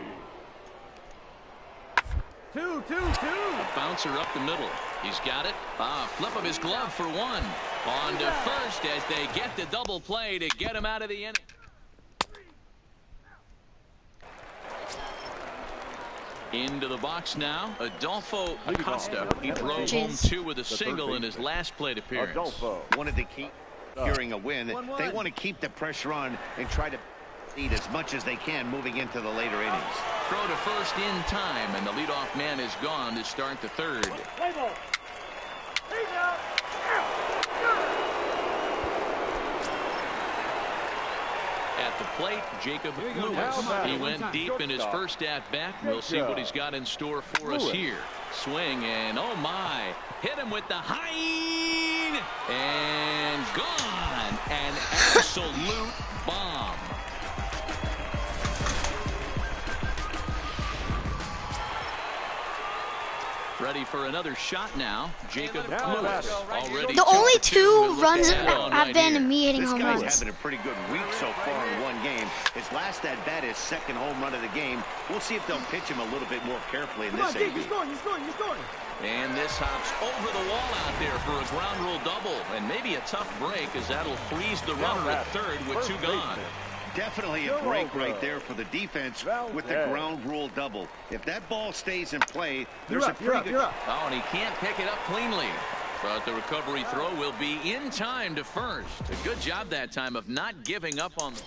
2-2-2. A bouncer up the middle. He's got it. Flip of his glove for one. On to first as they get the double play to get him out of the inning. Into the box now, Adolfo Acosta. He drove home 2 with a single in his last plate appearance. Wanted to keep securing a win. They want to keep the pressure on and try to lead as much as they can moving into the later innings. Throw to first in time, and the leadoff man is gone to start the third. Play ball. He's out. At the plate, Jacob Lewis. He went deep in his first at-bat. We'll see what he's got in store for us here. Swing, and oh my. Hit him with the high and gone. An absolute bomb. Ready for another shot now. Jacob Lewis. Already the only 2 runs have been me hitting home runs. This guy's having a pretty good week so far in one game. His last at-bat is second home run of the game. We'll see if they'll pitch him a little bit more carefully in this AB. He's going. And this hops over the wall out there for a ground rule double. And maybe a tough break, as that'll freeze the runner at third with 2 gone. Definitely a break right there for the defense with the ground rule double. If that ball stays in play, there's a pretty good... Oh, and he can't pick it up cleanly. But the recovery throw will be in time to first. A good job that time of not giving up on the...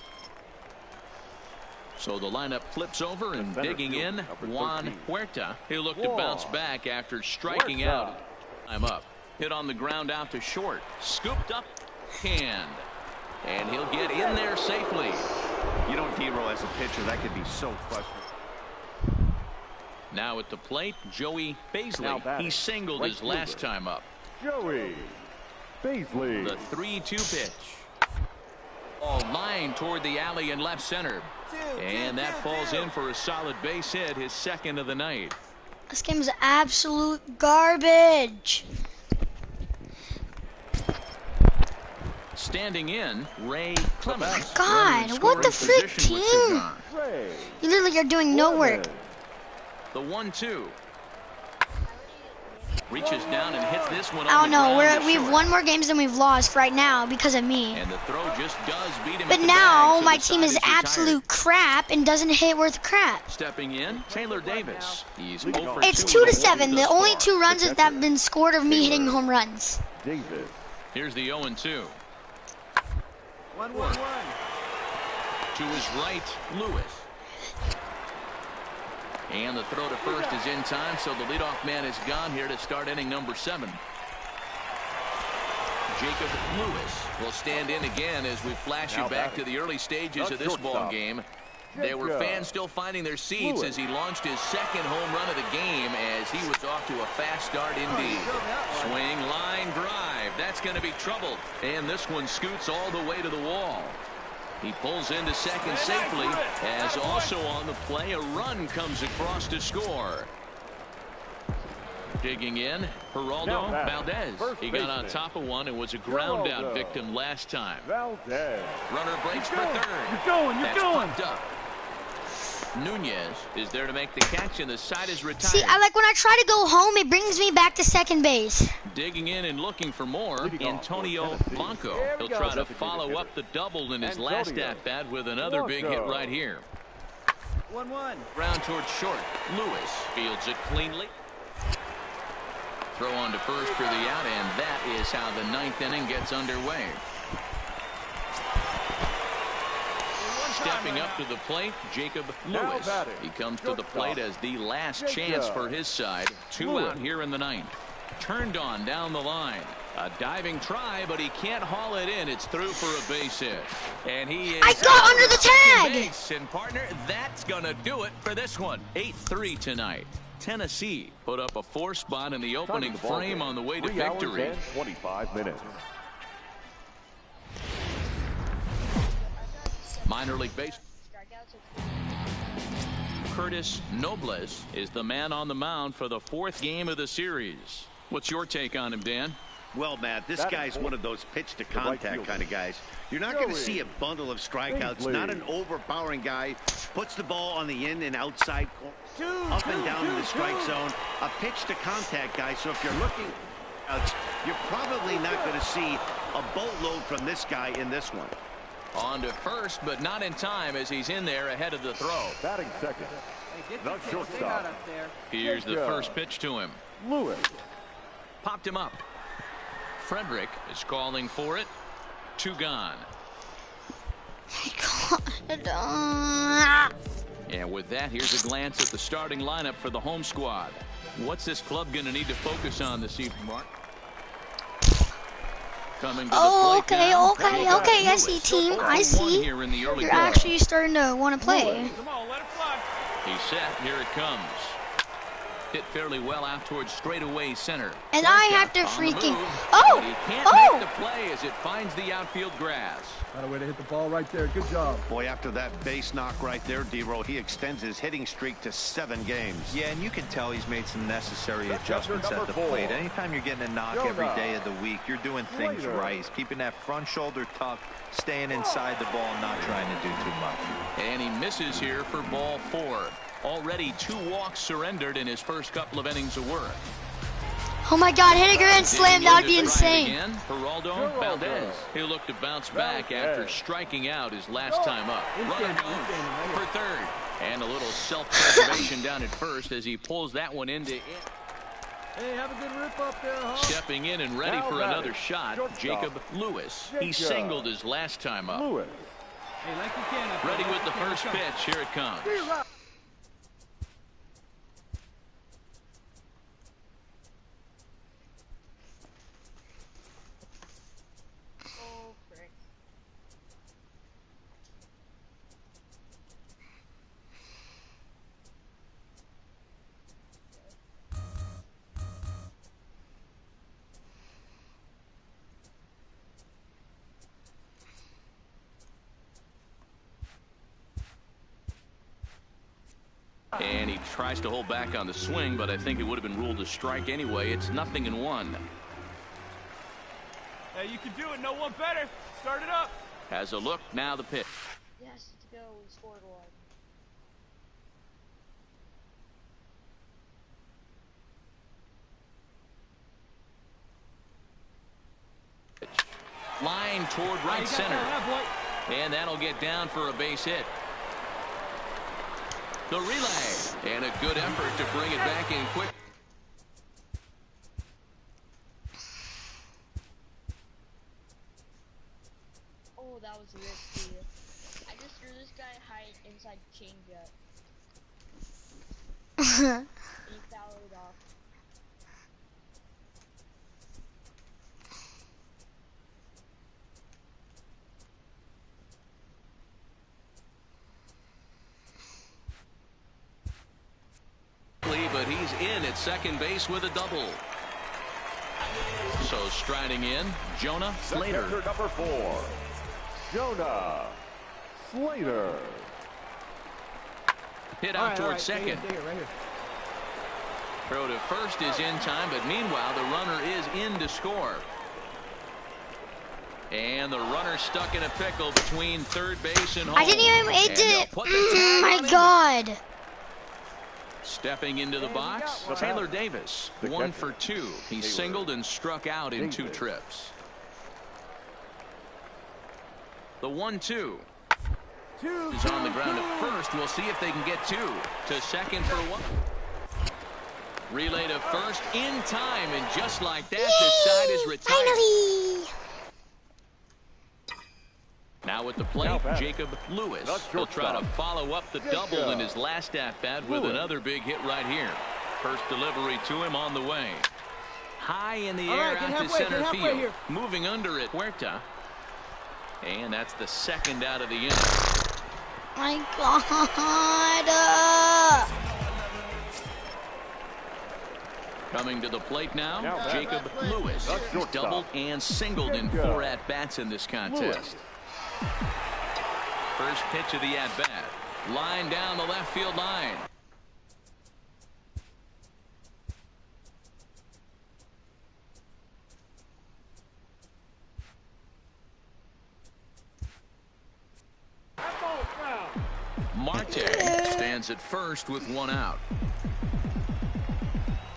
So the lineup flips over, and digging in, Juan Huerta. He'll look to bounce back after striking out. I'm up. Hit on the ground out to short. Scooped up hand. And he'll get in there safely. You know, Hero, as a pitcher, that could be so frustrating. Now at the plate, Joey Baisley. He singled his last time up. Joey Baisley. The 3-2 pitch. Ball line toward the alley in left center. And that falls in for a solid base hit, his second of the night. This game is absolute garbage. Standing in, Ray Clemens. Oh God, what the frick, team? You literally are doing no work. The 1-2. Reaches down and hits this one. I don't know. We've won more games than we've lost right now because of me. And the throw just does beat him. But now my team is absolute crap and doesn't hit worth crap. Stepping in, Taylor Davis. He's It's 2-7. The only 2 runs that have been scored of me hitting home runs. Here's the 0-2. 1-1-1. To his right, Lewis. And the throw to first is in time, so the leadoff man is gone here to start inning number 7. Jacob Lewis will stand in again as we flash you back to the early stages of this ball game. There were fans still finding their seats as he launched his second home run of the game, as he was off to a fast start indeed. Swing, line, drive. That's going to be trouble. And this one scoots all the way to the wall. He pulls into second safely, as also on the play, a run comes across to score. Digging in, Geraldo Valdez. He got on top of one and was a ground out victim last time. Runner breaks for third. You're going. Up. Nunez is there to make the catch, and the side is retired. See, I like when I try to go home, it brings me back to second base. Digging in and looking for more, Antonio Blanco. He'll try to follow up the double in his last at-bat with another big hit right here. 1-1. Round towards short. Lewis fields it cleanly. Throw on to first for the out, and that is how the 9th inning gets underway. Stepping up to the plate, Jacob Lewis. He comes to the plate as the last chance for his side. 2 out here in the 9th. Turned on down the line. A diving try, but he can't haul it in. It's through for a base hit. And he is... I got under the tag! Base. And partner, that's going to do it for this one. 8-3 tonight. Tennessee put up a 4 spot in the opening frame on the way to victory. 25 minutes. Minor League Baseball. Curtis Nobles is the man on the mound for the 4th game of the series. What's your take on him, Dan? Well, Matt, this guy's one of those pitch-to-contact kind of guys. You're not going to see a bundle of strikeouts. Not an overpowering guy. Puts the ball on the in and outside, up and down in the strike zone. A pitch-to-contact guy. So if you're looking out, you're probably not going to see a boatload from this guy in this one. On to first, but not in time, as he's in there ahead of the throw. Batting second. The shortstop. Here's the first pitch to him. Lewis. Popped him up. Frederick is calling for it. 2 gone. And with that, here's a glance at the starting lineup for the home squad. What's this club going to need to focus on this evening, Mark? Oh, okay. I see, team. I see. You're actually starting to want to play. Come on, let it fly. He's set. Here it comes. Hit fairly well out towards straightaway center. And I have to freaking. But he can't make the play as it finds the outfield grass. Got a way to hit the ball right there. Good job. Boy, after that base knock right there, D-Roll, he extends his hitting streak to 7 games. Yeah, and you can tell he's made some necessary adjustments at the plate. Anytime you're getting a knock every day of the week, you're doing things right. He's keeping that front shoulder tucked, staying inside the ball, not trying to do too much. And he misses here for ball 4. Already 2 walks surrendered in his first couple of innings of work. Oh my God, hit a grand slam, that would be insane. Again, Geraldo Valdez. He'll look to bounce back after striking out his last time up. Runner goes for third. And a little self-preservation down at first as he pulls that one into it. Hey, have a good rip up there, huh? Stepping in and ready for another shot, Jacob Lewis. He singled his last time up. Hey, like you can. Ready with the first pitch. Here it comes. And he tries to hold back on the swing, but I think it would have been ruled a strike anyway. It's 0-1. Hey, you can do it. No one better. Start it up. Has a look. Now the pitch. Yes, let's go. We scored one. Line toward right center. And that'll get down for a base hit. The relay. And a good effort to bring it back in quick. Oh, that was risky. I just threw this guy high inside changeup. He fouled it off. But he's in at second base with a double. So striding in, Jonah Slater. Number 4, Jonah Slater. Hit out towards second. Throw to first is in time, but meanwhile the runner is in to score. And the runner stuck in a pickle between third base and home. I didn't even hit it. Oh my God. Stepping into the box, Taylor Davis, 1 for 2. He singled and struck out in 2 trips. The 1-2 is on the ground at first. We'll see if they can get 2 to second for 1. Relay to first in time, and just like that, this side is retired. Finally. Now at the plate, Jacob Lewis will try to follow up the double in his last at-bat with another big hit right here. First delivery to him on the way. High in the air out to center field. Moving under it, Huerta. And that's the second out of the inning. My God. Coming to the plate now, Jacob Lewis. He's doubled and singled in 4 at-bats in this contest. First pitch of the at-bat. Line down the left field line. Marte stands at first with 1 out.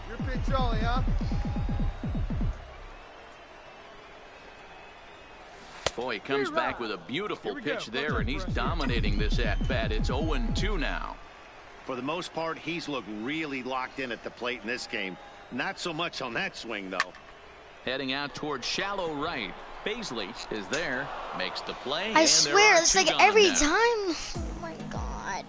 Your pitch, Ollie, huh? Boy, he comes back with a beautiful pitch there, and he's dominating this at-bat. It's 0-2 now. For the most part, he's looked really locked in at the plate in this game. Not so much on that swing, though. Heading out towards shallow right. Baisley is there, makes the play. I swear, it's like every time. Oh my God.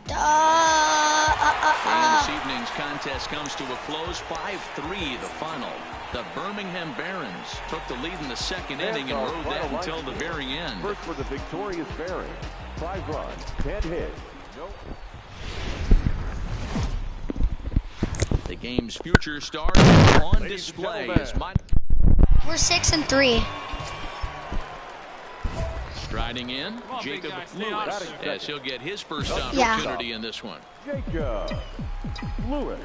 And this evening's contest comes to a close, 5-3 the final. The Birmingham Barons took the lead in the second inning and rode that until the very end. First for the victorious Barons. 5 runs, 10 hits. The game's future stars on display as we're 6-3. Striding in, Jacob Lewis, as he'll get his first opportunity in this one. Jacob Lewis.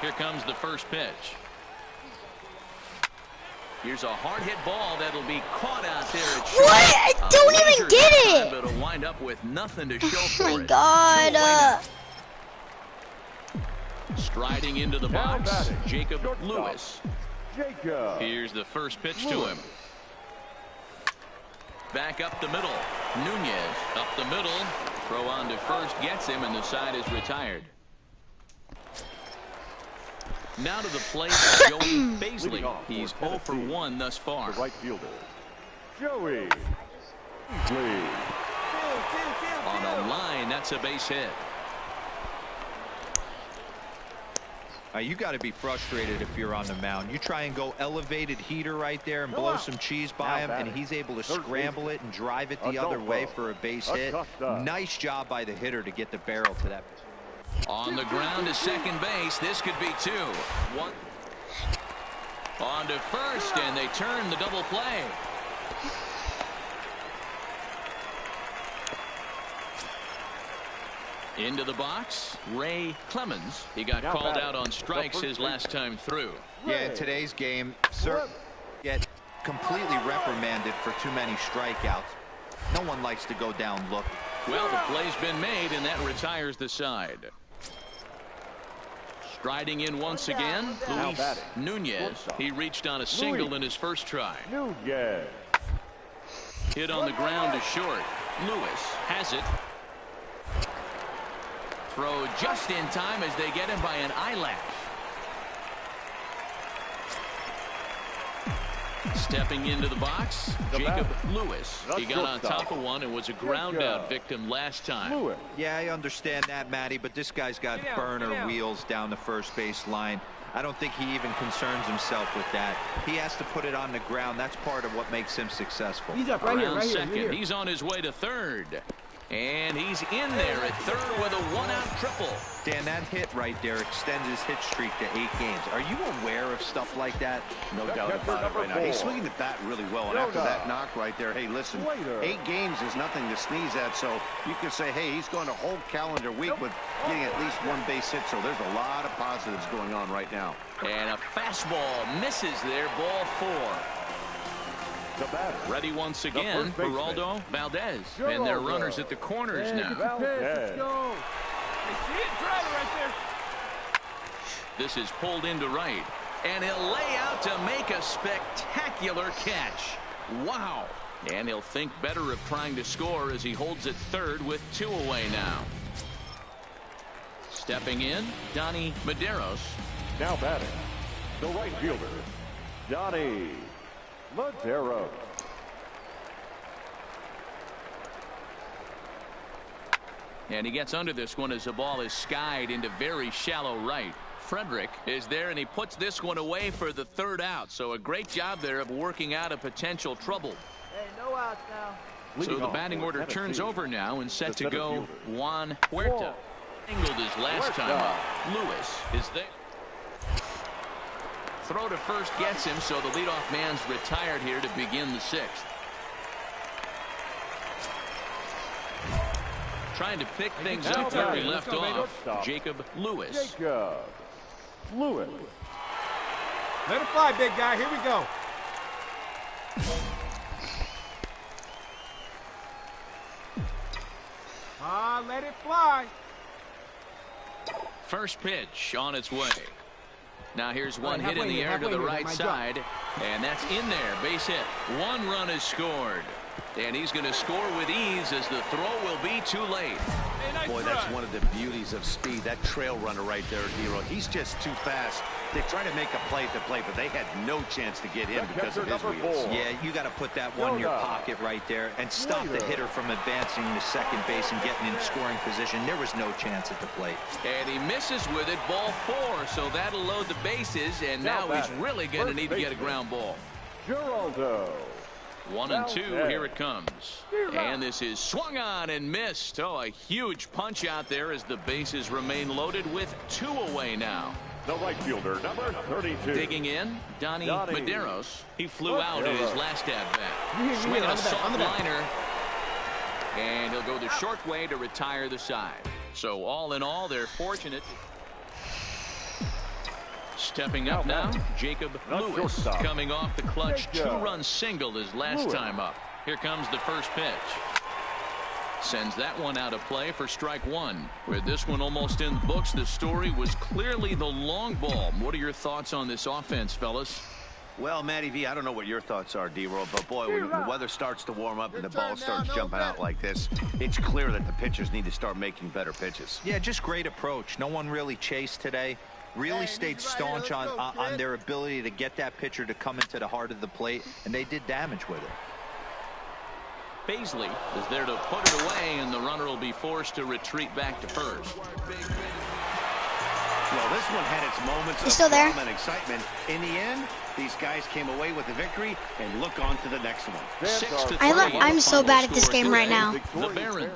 Here comes the first pitch. Here's a hard hit ball that'll be caught out there at short. What? I don't even get it. But it'll wind up with nothing to show Oh for my it. God. Striding into the box, Jacob Lewis. Jacob. Here's the first pitch to him. Back up the middle. Nunez up the middle. Throw on to first gets him, and the side is retired. Now to the plate, Joey Baisley. He's 0 for 1 thus far. The right fielder, Joey Baisley. On a line, that's a base hit. You got to be frustrated if you're on the mound. You try and go elevated heater right there and blow some cheese by him, and he's able to scramble it and drive it the other way for a base hit. Nice job by the hitter to get the barrel to that. On the ground to second base. This could be 2. 1. On to first, and they turn the double play. Into the box, Ray Clemens. He got called out on strikes his last time through. Yeah, in today's game, sir, get completely reprimanded for too many strikeouts. No one likes to go down looking. Well, the play's been made, and that retires the side. Striding in once again, Luis Nunez. He reached on a single in his first try. Nunez. Hit on the ground to short. Lewis has it. Throw just in time as they get him by an eyelash. Stepping into the box, Jacob Lewis. He got on top of one and was a ground out victim last time. Yeah, I understand that, Matty, but this guy's got burner wheels down the first base line. I don't think he even concerns himself with that. He has to put it on the ground. That's part of what makes him successful. He's up right Around here, second. He's on his way to third. And he's in there at third with a 1-out triple. Dan, that hit right there extends his hit streak to 8 games. Are you aware of stuff like that? No doubt about it right now. He's swinging the bat really well. And after that knock right there, hey, listen, 8 games is nothing to sneeze at. So you can say, hey, he's going a whole calendar week with getting at least 1 base hit. So there's a lot of positives going on right now. And a fastball misses there, ball 4. Ready once again, Geraldo Valdez. And their runners at the corners now. Let's go. This is pulled into right. And he'll lay out to make a spectacular catch. Wow. And he'll think better of trying to score as he holds it third with 2 away now. Stepping in, Donnie Medeiros. Now batting, the right fielder, Donnie Medeiros. And he gets under this one as the ball is skied into very shallow right. Frederick is there, and he puts this one away for the 3rd out. So a great job there of working out a potential trouble. Hey, no outs now. So the batting order turns over now and set to go Juan Huerta. Angled his last time up. Lewis is there. Throw to first gets him, so the leadoff man's retired here to begin the 6th. Trying to pick things up where he left off. Jacob Lewis. Jacob Lewis. Let it fly, big guy. Here we go. Let it fly. First pitch on its way. Now here's one hit in the air to the right side, and that's in there. Base hit. 1 run is scored. And he's going to score with ease as the throw will be too late. Hey, nice Boy, try. that's one of the beauties of speed. That trail runner right there, Hero. He's just too fast. They try to make a play at the plate, but they had no chance to get him because of his wheels. Yeah, you got to put that one in your pocket right there and stop the hitter from advancing to second base and getting in scoring position. There was no chance at the plate. And he misses with it, ball 4, so that'll load the bases, and now he's really going to need to get a ground ball. Geraldo. 1-2, here it comes. And this is swung on and missed. Oh, a huge punch out there as the bases remain loaded with 2 away now. The right fielder, number 32. Digging in, Donnie Medeiros. He flew out in his last at-bat. Swinging a soft liner. And he'll go the short way to retire the side. So all in all, they're fortunate. Stepping up now, Jacob Lewis, coming off the clutch 2-run single his last time up. Here comes the first pitch. Sends that one out of play for strike 1. With this one almost in the books, the story was clearly the long ball. What are your thoughts on this offense, fellas? Well, Matty V, I don't know what your thoughts are, D-Roll, but boy, when the weather starts to warm up and the ball starts jumping out like this, it's clear that the pitchers need to start making better pitches. Yeah, just great approach. No one really chased today. Really stayed staunch on their ability to get that pitcher to come into the heart of the plate, and they did damage with it. Baisley is there to put it away, and the runner will be forced to retreat back to first. Well, this one had its moments of still there? fun and excitement. In the end, these guys came away with the victory and look on to the next one. 6-3. I'm so bad at this game right now. The Barons.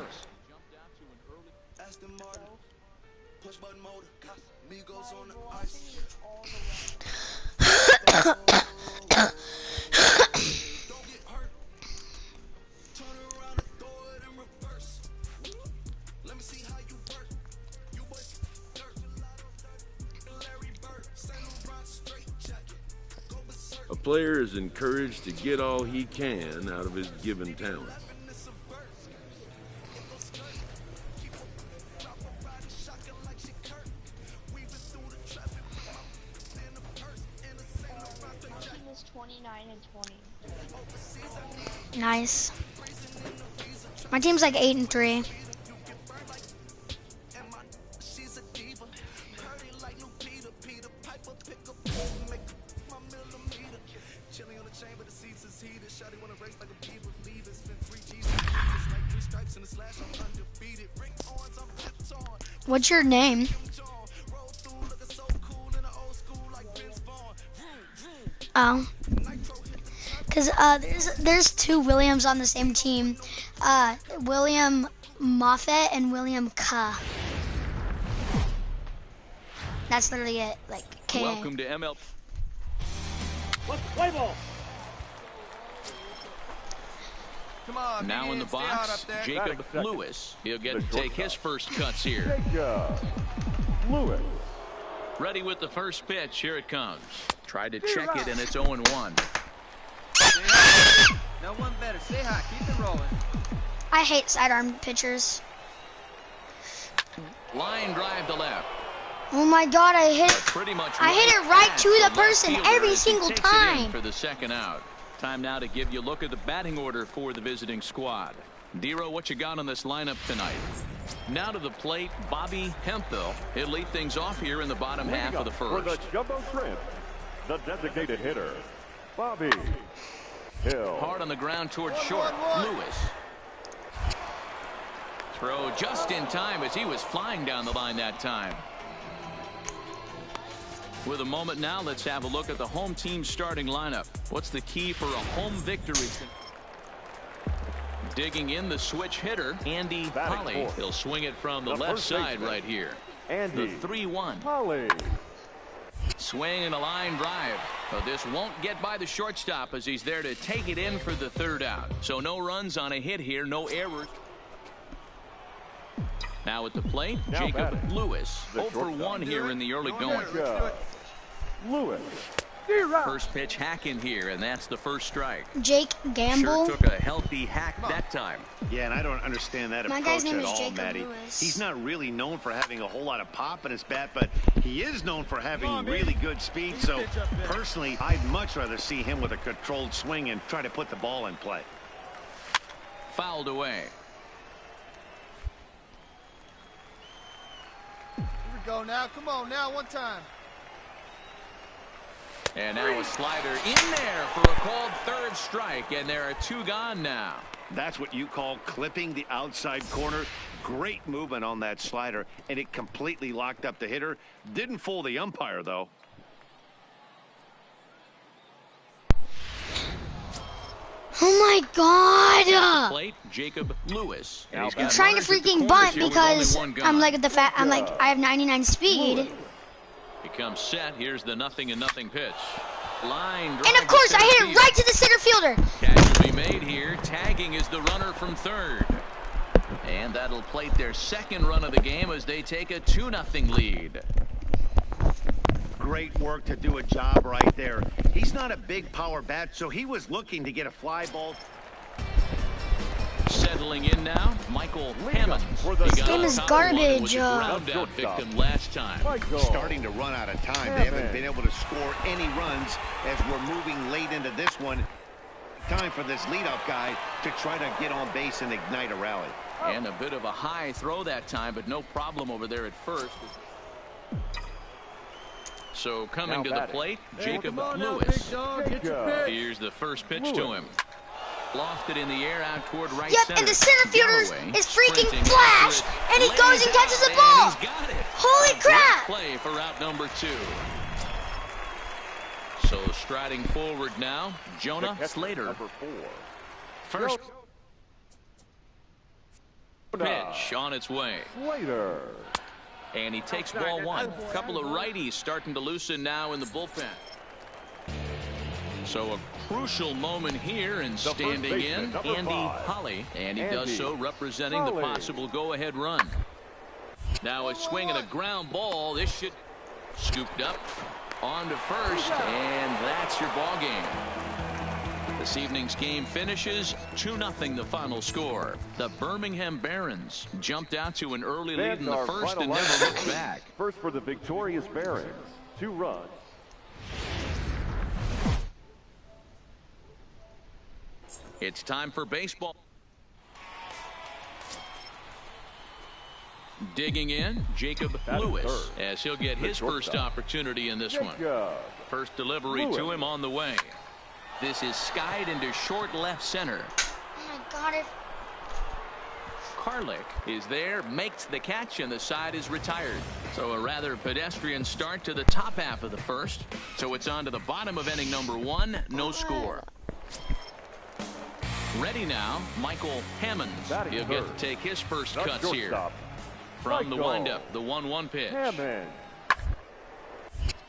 A player is encouraged to get all he can out of his given talent. Is 29-20. Nice. My team's like 8-3. What's your name? Oh, because there's 2 Williams on the same team, William Moffett and William Ka. That's literally it, like K. Welcome to MLB. Let's play ball. Come on, Now in the box, Jacob Lewis. He'll get to take his first cuts here. Jacob Lewis. Ready with the first pitch. Here it comes. Tried to check it, and it's 0-1. No one better. Say hi. Keep it rolling. I hate sidearm pitchers. Line drive to left. Oh my God, I hit Pretty much it right at to the left person fielder every as he single takes it in time. for the second out. Time now to give you a look at the batting order for the visiting squad. Dero, what you got on this lineup tonight? Now to the plate, Bobby Hemphill. He'll lead things off here in the bottom half of the For the first. Jumbo Shrimp, the designated hitter, Bobby Hill. Hard on the ground towards short. Lewis. Throw just in time as he was flying down the line that time. With a moment now, let's have a look at the home team starting lineup. What's the key for a home victory? Digging in the switch hitter, Andy Polly. He'll swing it from the left side right here. Andy The 3-1. Polly. Swing and a line drive. But this won't get by the shortstop as he's there to take it in for the third out. So no runs on a hit here, no errors. Now at the plate, Jacob Lewis. 0 for 1 here in the early going. Lewis. First pitch hack in here, and that's the first strike. Jake Gamble. Sure took a healthy hack that time. Yeah, and I don't understand that My approach guy's name at is all, Jacob Matty. Lewis. He's not really known for having a whole lot of pop in his bat, but he is known for having really good speed. So personally, I'd much rather see him with a controlled swing and try to put the ball in play. fouled away. Here we go now. Come on now, one time. And now a slider in there for a called third strike, and there are 2 gone now. That's what you call clipping the outside corner. Great movement on that slider, and it completely locked up the hitter. Didn't fool the umpire, though. Oh my God! Plate, Jacob Lewis. I'm trying to freaking bunt because I'm like I have 99 speed. Becomes set. Here's the 0-0 pitch. Line drive, and of course, I hit it right to the center fielder. Catch will be made here. Tagging is the runner from third. And that'll plate their second run of the game as they take a 2-0 lead. Great work to do a job right there. He's not a big power bat, so he was looking to get a fly ball. Settling in now, Michael Hammond. This game is garbage. Ground out victim last time. Starting to run out of time. They haven't been able to score any runs as we're moving late into this one. Time for this leadoff guy to try to get on base and ignite a rally. And a bit of a high throw that time, but no problem over there at first. So coming to the plate, Jacob Lewis. Here's the first pitch to him. Lofted in the air out toward right center. And the center fielder is freaking flash, and he goes and catches the ball. He's got it. Holy crap! Play for out number 2. So striding forward now, Jonah Slater. First pitch on its way. Slater. And he takes ball 1. A couple of righties starting to loosen now in the bullpen. So a crucial moment here, and standing in, Andy Holly. And he does so representing the possible go-ahead run. Now a swing and a ground ball. This should scooped up on to first, and that's your ball game. This evening's game finishes 2-0 the final score. The Birmingham Barons jumped out to an early lead in the first and never looked back. First for the victorious Barons, 2 runs. It's time for baseball. Digging in, Jacob Lewis, as he'll get his first opportunity in this one. First delivery to him on the way. This is skied into short left center. Oh my God. Karlik is there, makes the catch, and the side is retired. So a rather pedestrian start to the top half of the first. So it's on to the bottom of inning number 1, no score. Ready now, Michael Hammonds. He'll get to take his first cuts here. From the windup, the 1-1 pitch.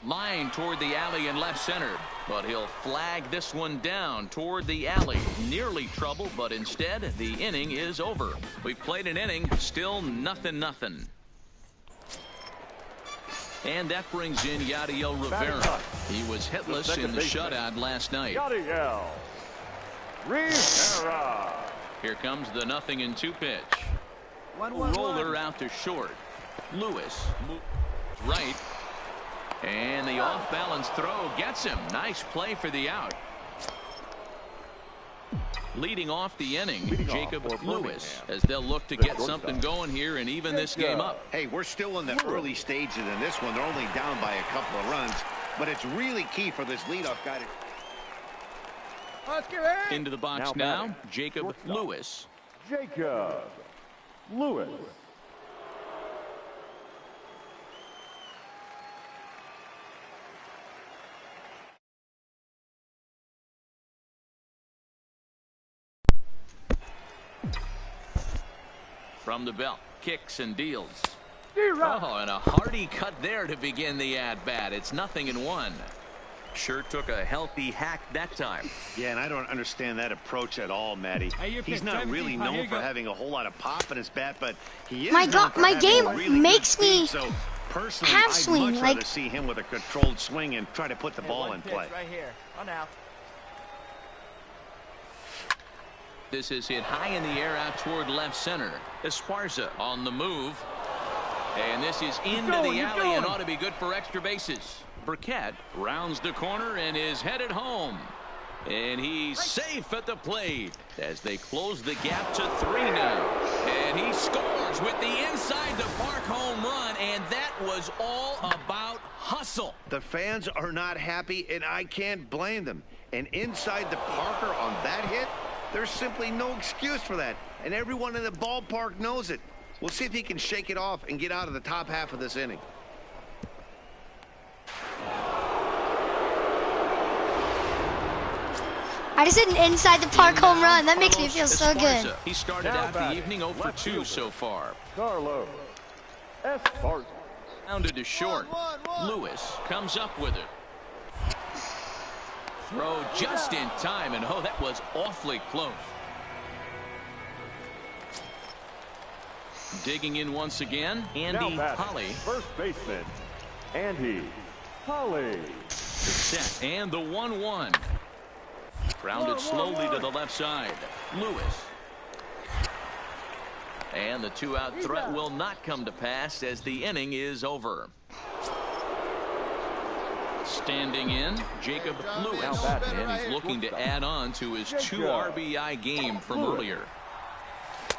Line toward the alley in left center, but he'll flag this one down toward the alley. Nearly trouble, but instead the inning is over. We've played an inning, still 0-0. And that brings in Yadiel Rivera. He was hitless in the shutout last night. Yadiel Rivera. Here comes the 0-2 pitch. Roller out to short. Lewis right. And the off-balance throw gets him. Nice play for the out. Leading off the inning, Jacob Lewis, as they'll look to get something going here and even this game up. Hey, we're still in the early stages in this one. They're only down by a couple of runs, but it's really key for this leadoff guy to... Into the box now, Jacob Lewis. Jacob Lewis. From the belt, kicks and deals. Oh, and a hearty cut there to begin the at-bat. It's 0-1. Sure took a healthy hack that time. Yeah, and I don't understand that approach at all, Matty. He's not really known for having a whole lot of pop in his bat, but he is. My game really makes me so personally, half I'd swing. much rather see him with a controlled swing and try to put the ball in play. Right here. On out. This is hit high in the air out toward left center. Esparza on the move. And this is into the alley and ought to be good for extra bases. Burkett rounds the corner and is headed home. And he's safe at the plate as they close the gap to 3 now. And he scores with the inside the park home run, and that was all about hustle. The fans are not happy, and I can't blame them. And inside the Parker on that hit, there's simply no excuse for that. And everyone in the ballpark knows it. We'll see if he can shake it off and get out of the top half of this inning. I just hit an inside the park home run. That makes me feel so good. He started out the evening 0 for 2 so far. Carlos Esparza. Rounded to short. Lewis comes up with it. Throw just in time, and oh, that was awfully close. Digging in once again, Andy Holly. First baseman, Andy Holly. The set and the 1-1. Grounded slowly to the left side. Lewis. And the 2-out threat will not come to pass as the inning is over. Standing in, Jacob Lewis. And he's looking to add on to his 2 RBI game from earlier.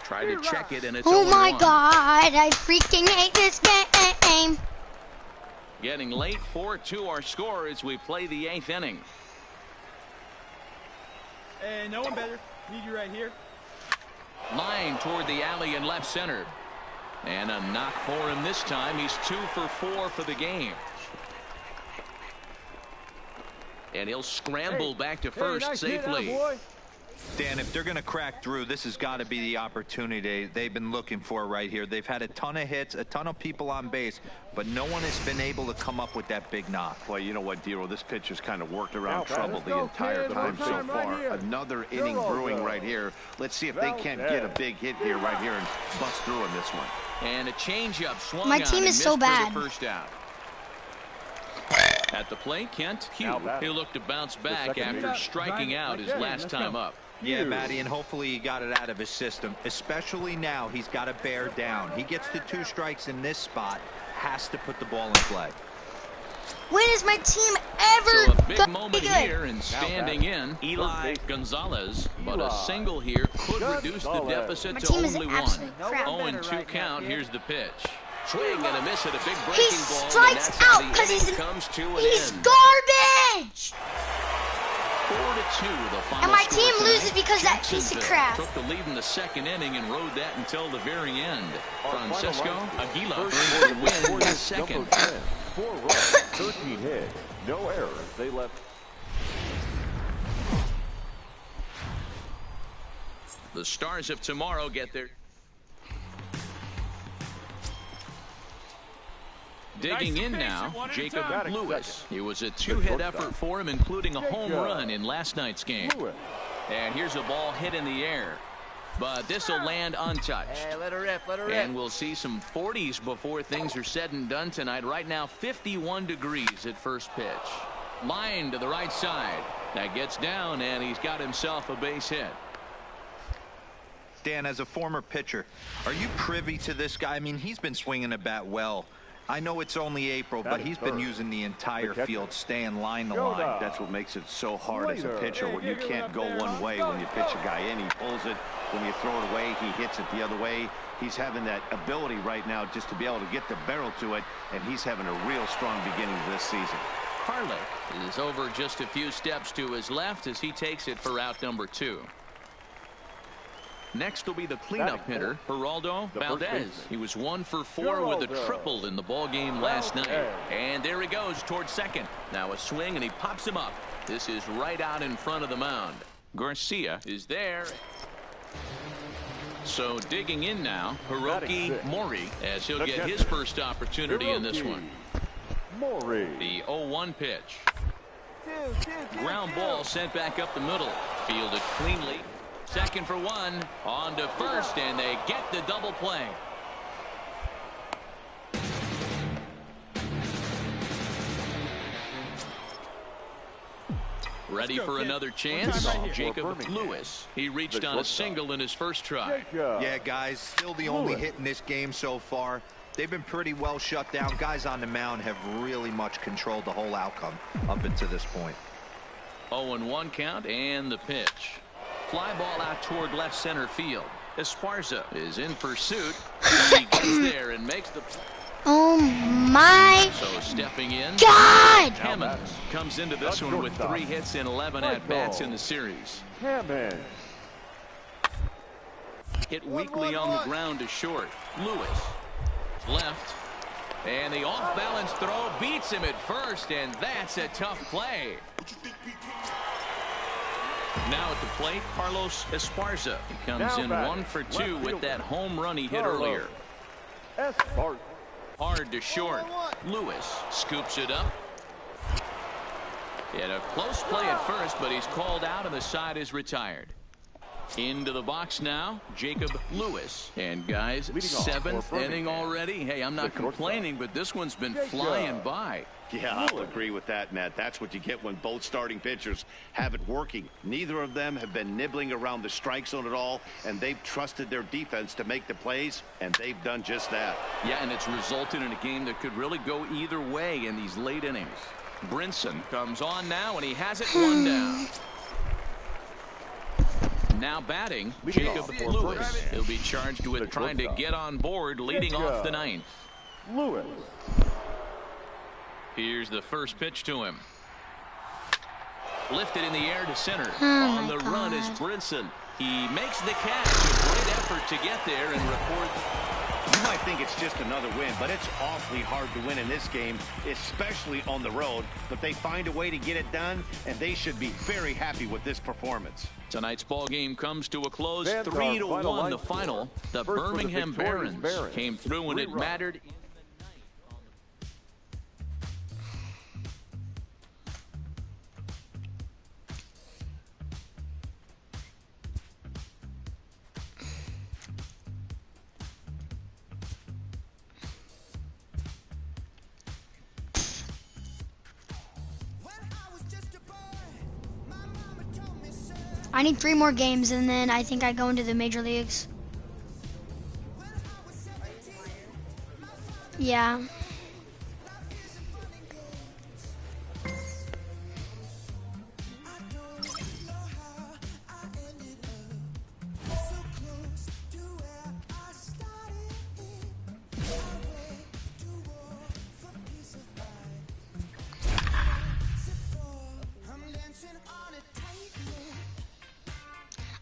Try to check it, and it's 0-1. Oh my God, I freaking hate this game. Getting late, 4-2 our score as we play the 8th inning. Hey, no one better. Need you right here. Line toward the alley in left center. And a knock for him this time. He's 2 for 4 for the game. And he'll scramble back to first nice safely. hit, boy. Dan, if they're going to crack through, this has got to be the opportunity they've been looking for right here. They've had a ton of hits, a ton of people on base, but no one has been able to come up with that big knock. Well, you know what, Dero, this pitcher's kind of worked around trouble the entire time so far. Another inning brewing right here. Let's see if they can't get a big hit here right here and bust through in this one. And a changeup swung My on team and is so missed for bad. the first out. At the plate, Kent Hugh. He'll look to bounce back after striking out his last time up. Yeah, Matty, and hopefully he got it out of his system, especially now. He's got to bear down. He gets the 2 strikes in this spot, has to put the ball in play. When is my team ever So a big gonna moment be good? here, and standing in, Eli Gonzalez. But a single here could reduce the deficit My to team is only 1. absolute crap. 0-2 count. Here's the pitch. Swing and a miss at a big He breaking ball. strikes and that's how out the because inning comes to an he's end. garbage. 4-2, the final And my score team tonight. loses because that piece of Jacksonville crap. took the lead in the 2nd inning and rode that until the very end. Francisco Aguila earned the win in the 2nd. Number 10, 4 runs, 13 hits, no errors. They left. The Stars of tomorrow get their... Digging in now, Jacob Lewis. It was a 2-hit effort for him, including a home run in last night's game. And here's a ball hit in the air. But this will land untouched. Hey, let her rip, let her rip. And we'll see some 40s before things are said and done tonight. Right now, 51 degrees at first pitch. Line to the right side. That gets down, and he's got himself a base hit. Dan, as a former pitcher, are you privy to this guy? I mean, he's been swinging the bat well. I know it's only April, but he's been using the entire field, staying line to line. That's what makes it so hard as a pitcher. When you can't go one way when you pitch a guy in, he pulls it. When you throw it away, he hits it the other way. He's having that ability right now just to be able to get the barrel to it, and he's having a real strong beginning to this season. Harlech is over just a few steps to his left as he takes it for out number 2. Next will be the cleanup hitter, Geraldo Valdez. He was 1 for 4 with a triple in the ball game last night. And there he goes towards second. Now a swing, and he pops him up. This is right out in front of the mound. Garcia is there. So digging in now, Hiroki Mori, as he'll get his first opportunity in this one. The 0-1 pitch. Ground ball sent back up the middle. Fielded cleanly. Second for 1, on to first, and they get the double play. Ready for another chance? Jacob Lewis. He reached on a single in his first try. Yeah, guys, still the only hit in this game so far. They've been pretty well shut down. Guys on the mound have really much controlled the whole outcome up until this point. 0-1 count and the pitch. Fly ball out toward left center field. Esparza is in pursuit. He gets there and makes the play. Oh my So stepping in, God! Hammond comes into this one with 3 hits and 11 at-bats in the series. Hammond. Hit weakly on the ground to short. Lewis. Left. And the off-balance throw beats him at first, and that's a tough play. Now at the plate, Carlos Esparza. He comes in 1 for 2 with that home run he hit earlier. Esparza. Hard to short. Lewis scoops it up. He had a close play at first, but he's called out and the side is retired. Into the box now, Jacob Lewis. And guys, 7th inning already. Hey, I'm not complaining, but this one's been flying by. Yeah, I'll agree with that, Matt. That's what you get when both starting pitchers have it working. Neither of them have been nibbling around the strike zone at all, and they've trusted their defense to make the plays, and they've done just that. Yeah, and it's resulted in a game that could really go either way in these late innings. Brinson comes on now, and he has it 1 down. Now batting, Jacob Lewis. He'll be charged with trying to get on board, leading off the 9th. Lewis. Here's the first pitch to him. Lifted in the air to center. On the run is Brinson. He makes the catch. A great effort to get there and report. You might think it's just another win, but it's awfully hard to win in this game, especially on the road. But they find a way to get it done, and they should be very happy with this performance. Tonight's ball game comes to a close. 3-1 the final. The Birmingham Barons came through when it mattered. I need 3 more games, and then I think I go into the major leagues. Yeah.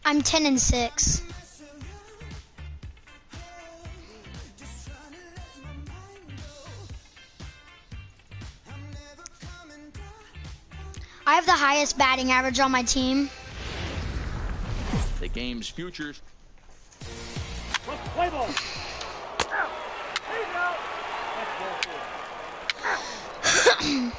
I'm 10-6. I have the highest batting average on my team. The game's futures. Play ball. Out. There you go. That's ball 4.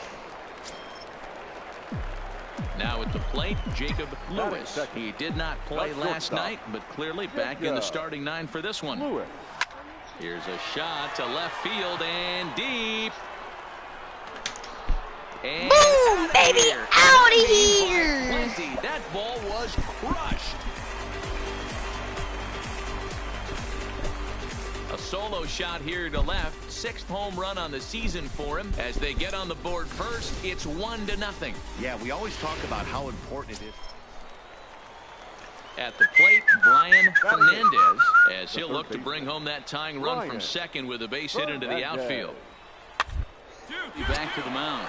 Now at the plate, Jacob Lewis. He did not play last night, but clearly back in the starting 9 for this one. Here's a shot to left field and deep. And boom, baby, out of here. Plenty. That ball was crushed. A solo shot here to left. 6th home run on the season for him. As they get on the board first, it's 1-0. Yeah, we always talk about how important it is. At the plate, Brian Hernandez, as he'll look to bring home that tying run from second with a base hit into the outfield. Back to the mound.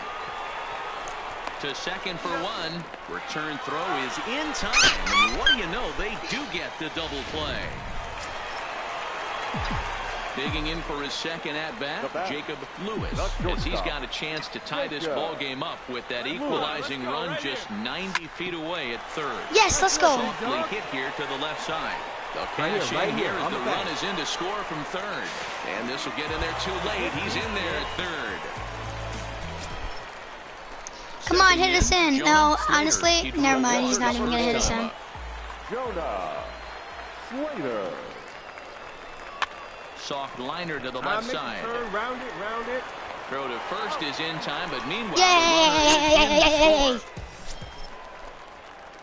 To second for 1. Return throw is in time. And what do you know? They do get the double play. Digging in for his second at-bat, Jacob Lewis, as he's got a chance to tie this ball game up with that equalizing run just 90 feet away at third. Yes, let's go. Softly hit here to the left side. The cash in here as the run is in to score from third. And this will get in there too late. He's in there at third. Come on, hit us in. No, honestly, never mind. He's not even going to hit us in. Jonah Slater. Soft liner to the left side. Round it. Throw to first is in time, but meanwhile, Yay!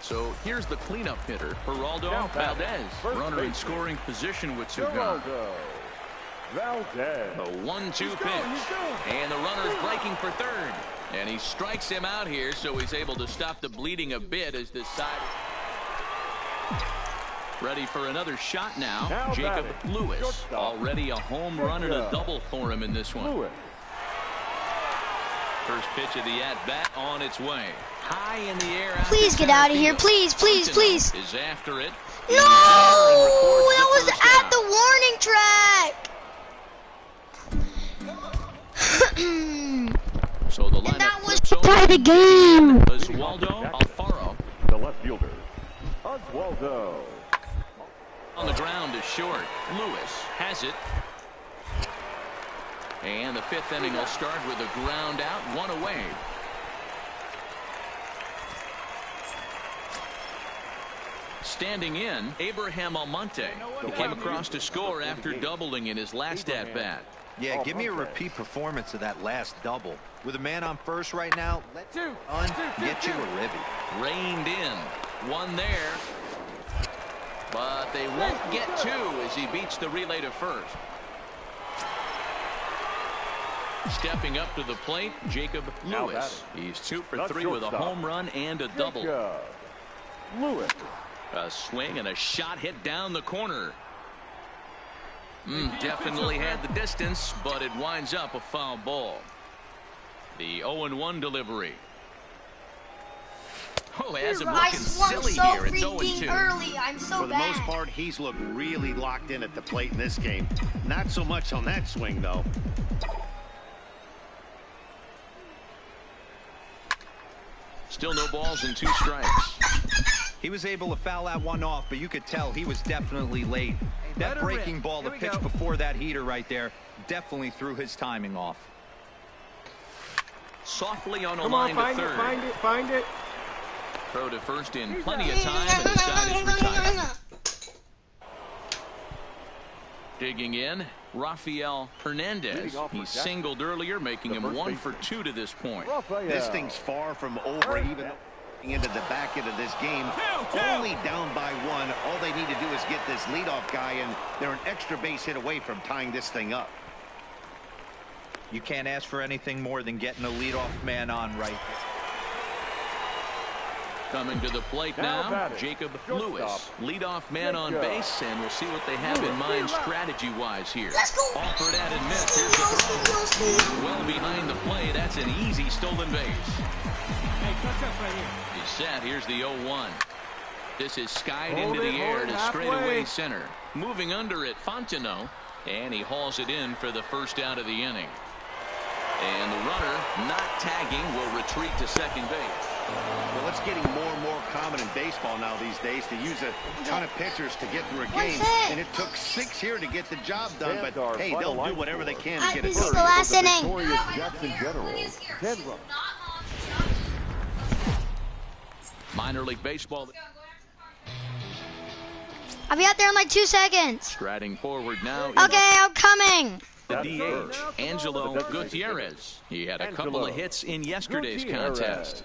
So here's the cleanup hitter, Geraldo Valdez. Runner in scoring position with 2 gone. Valdez. A 1-2 pitch. And the runner's breaking for third. And he strikes him out here, so he's able to stop the bleeding a bit as this side. Ready for another shot now. Jacob Lewis. Already a home run and a double for him in this one. First pitch of the at-bat on its way. High in the air. Please get out of here. Please, please, please. Is after it. No! That was at the warning track. So the lineup And that was flips part of the game. Oswaldo Alfaro. The left fielder, Oswaldo. On the ground is short. Lewis has it. And the fifth inning will start with a ground out, one away. Standing in, Abraham Almonte. He came across to score after doubling in his last at-bat. Yeah, give me a repeat performance of that last double. With a man on first right now, let's get you a ribby. Reined in. One there. But they won't get two as he beats the relay to first. Stepping up to the plate, Jacob Lewis. He's 2 for 3 with a home run and a double. Lewis. A swing and a shot hit down the corner. Definitely had the distance, but it winds up a foul ball. The 0-1 delivery. Oh, it hasn't looking silly so here. It's 0-2. Early. I'm so For the most part, he's looked really locked in at the plate in this game. Not so much on that swing, though. Still no balls and 2 strikes. He was able to foul that one off, but you could tell he was definitely late. That breaking ball, the pitch before that heater right there, definitely threw his timing off. Softly on a line to third. Find it. Throw to first in plenty of time, and the side is retired. Digging in, Rafael Hernandez. He singled earlier, making him 1 for 2 to this point. This thing's far from over, even into the back end of this game. Only down by 1. All they need to do is get this leadoff guy, and they're an extra base hit away from tying this thing up. You can't ask for anything more than getting a leadoff man on right. Coming to the plate now, Jacob Lewis, leadoff man on base, and we'll see what they have in mind strategy-wise here. Offered at and missed. Here's the throw. Well behind the play. That's an easy stolen base. Hey, touch up right here. He's set. Here's the 0-1. This is skied into the air to straightaway center. Moving under it, Fontenot, and he hauls it in for the first out of the inning. And the runner, not tagging, will retreat to second base. Well, it's getting more and more common in baseball now these days to use a ton of pitchers to get through a game. And it took 6 here to get the job done. But, hey, they'll do whatever they can to get it This is done. the last inning. Jackson General, 10 runs. Minor league baseball. I'll be out there in like 2 seconds. Striding forward now. Okay, I'm coming. The DH, Angelo Gutierrez. He had a couple of hits in yesterday's contest.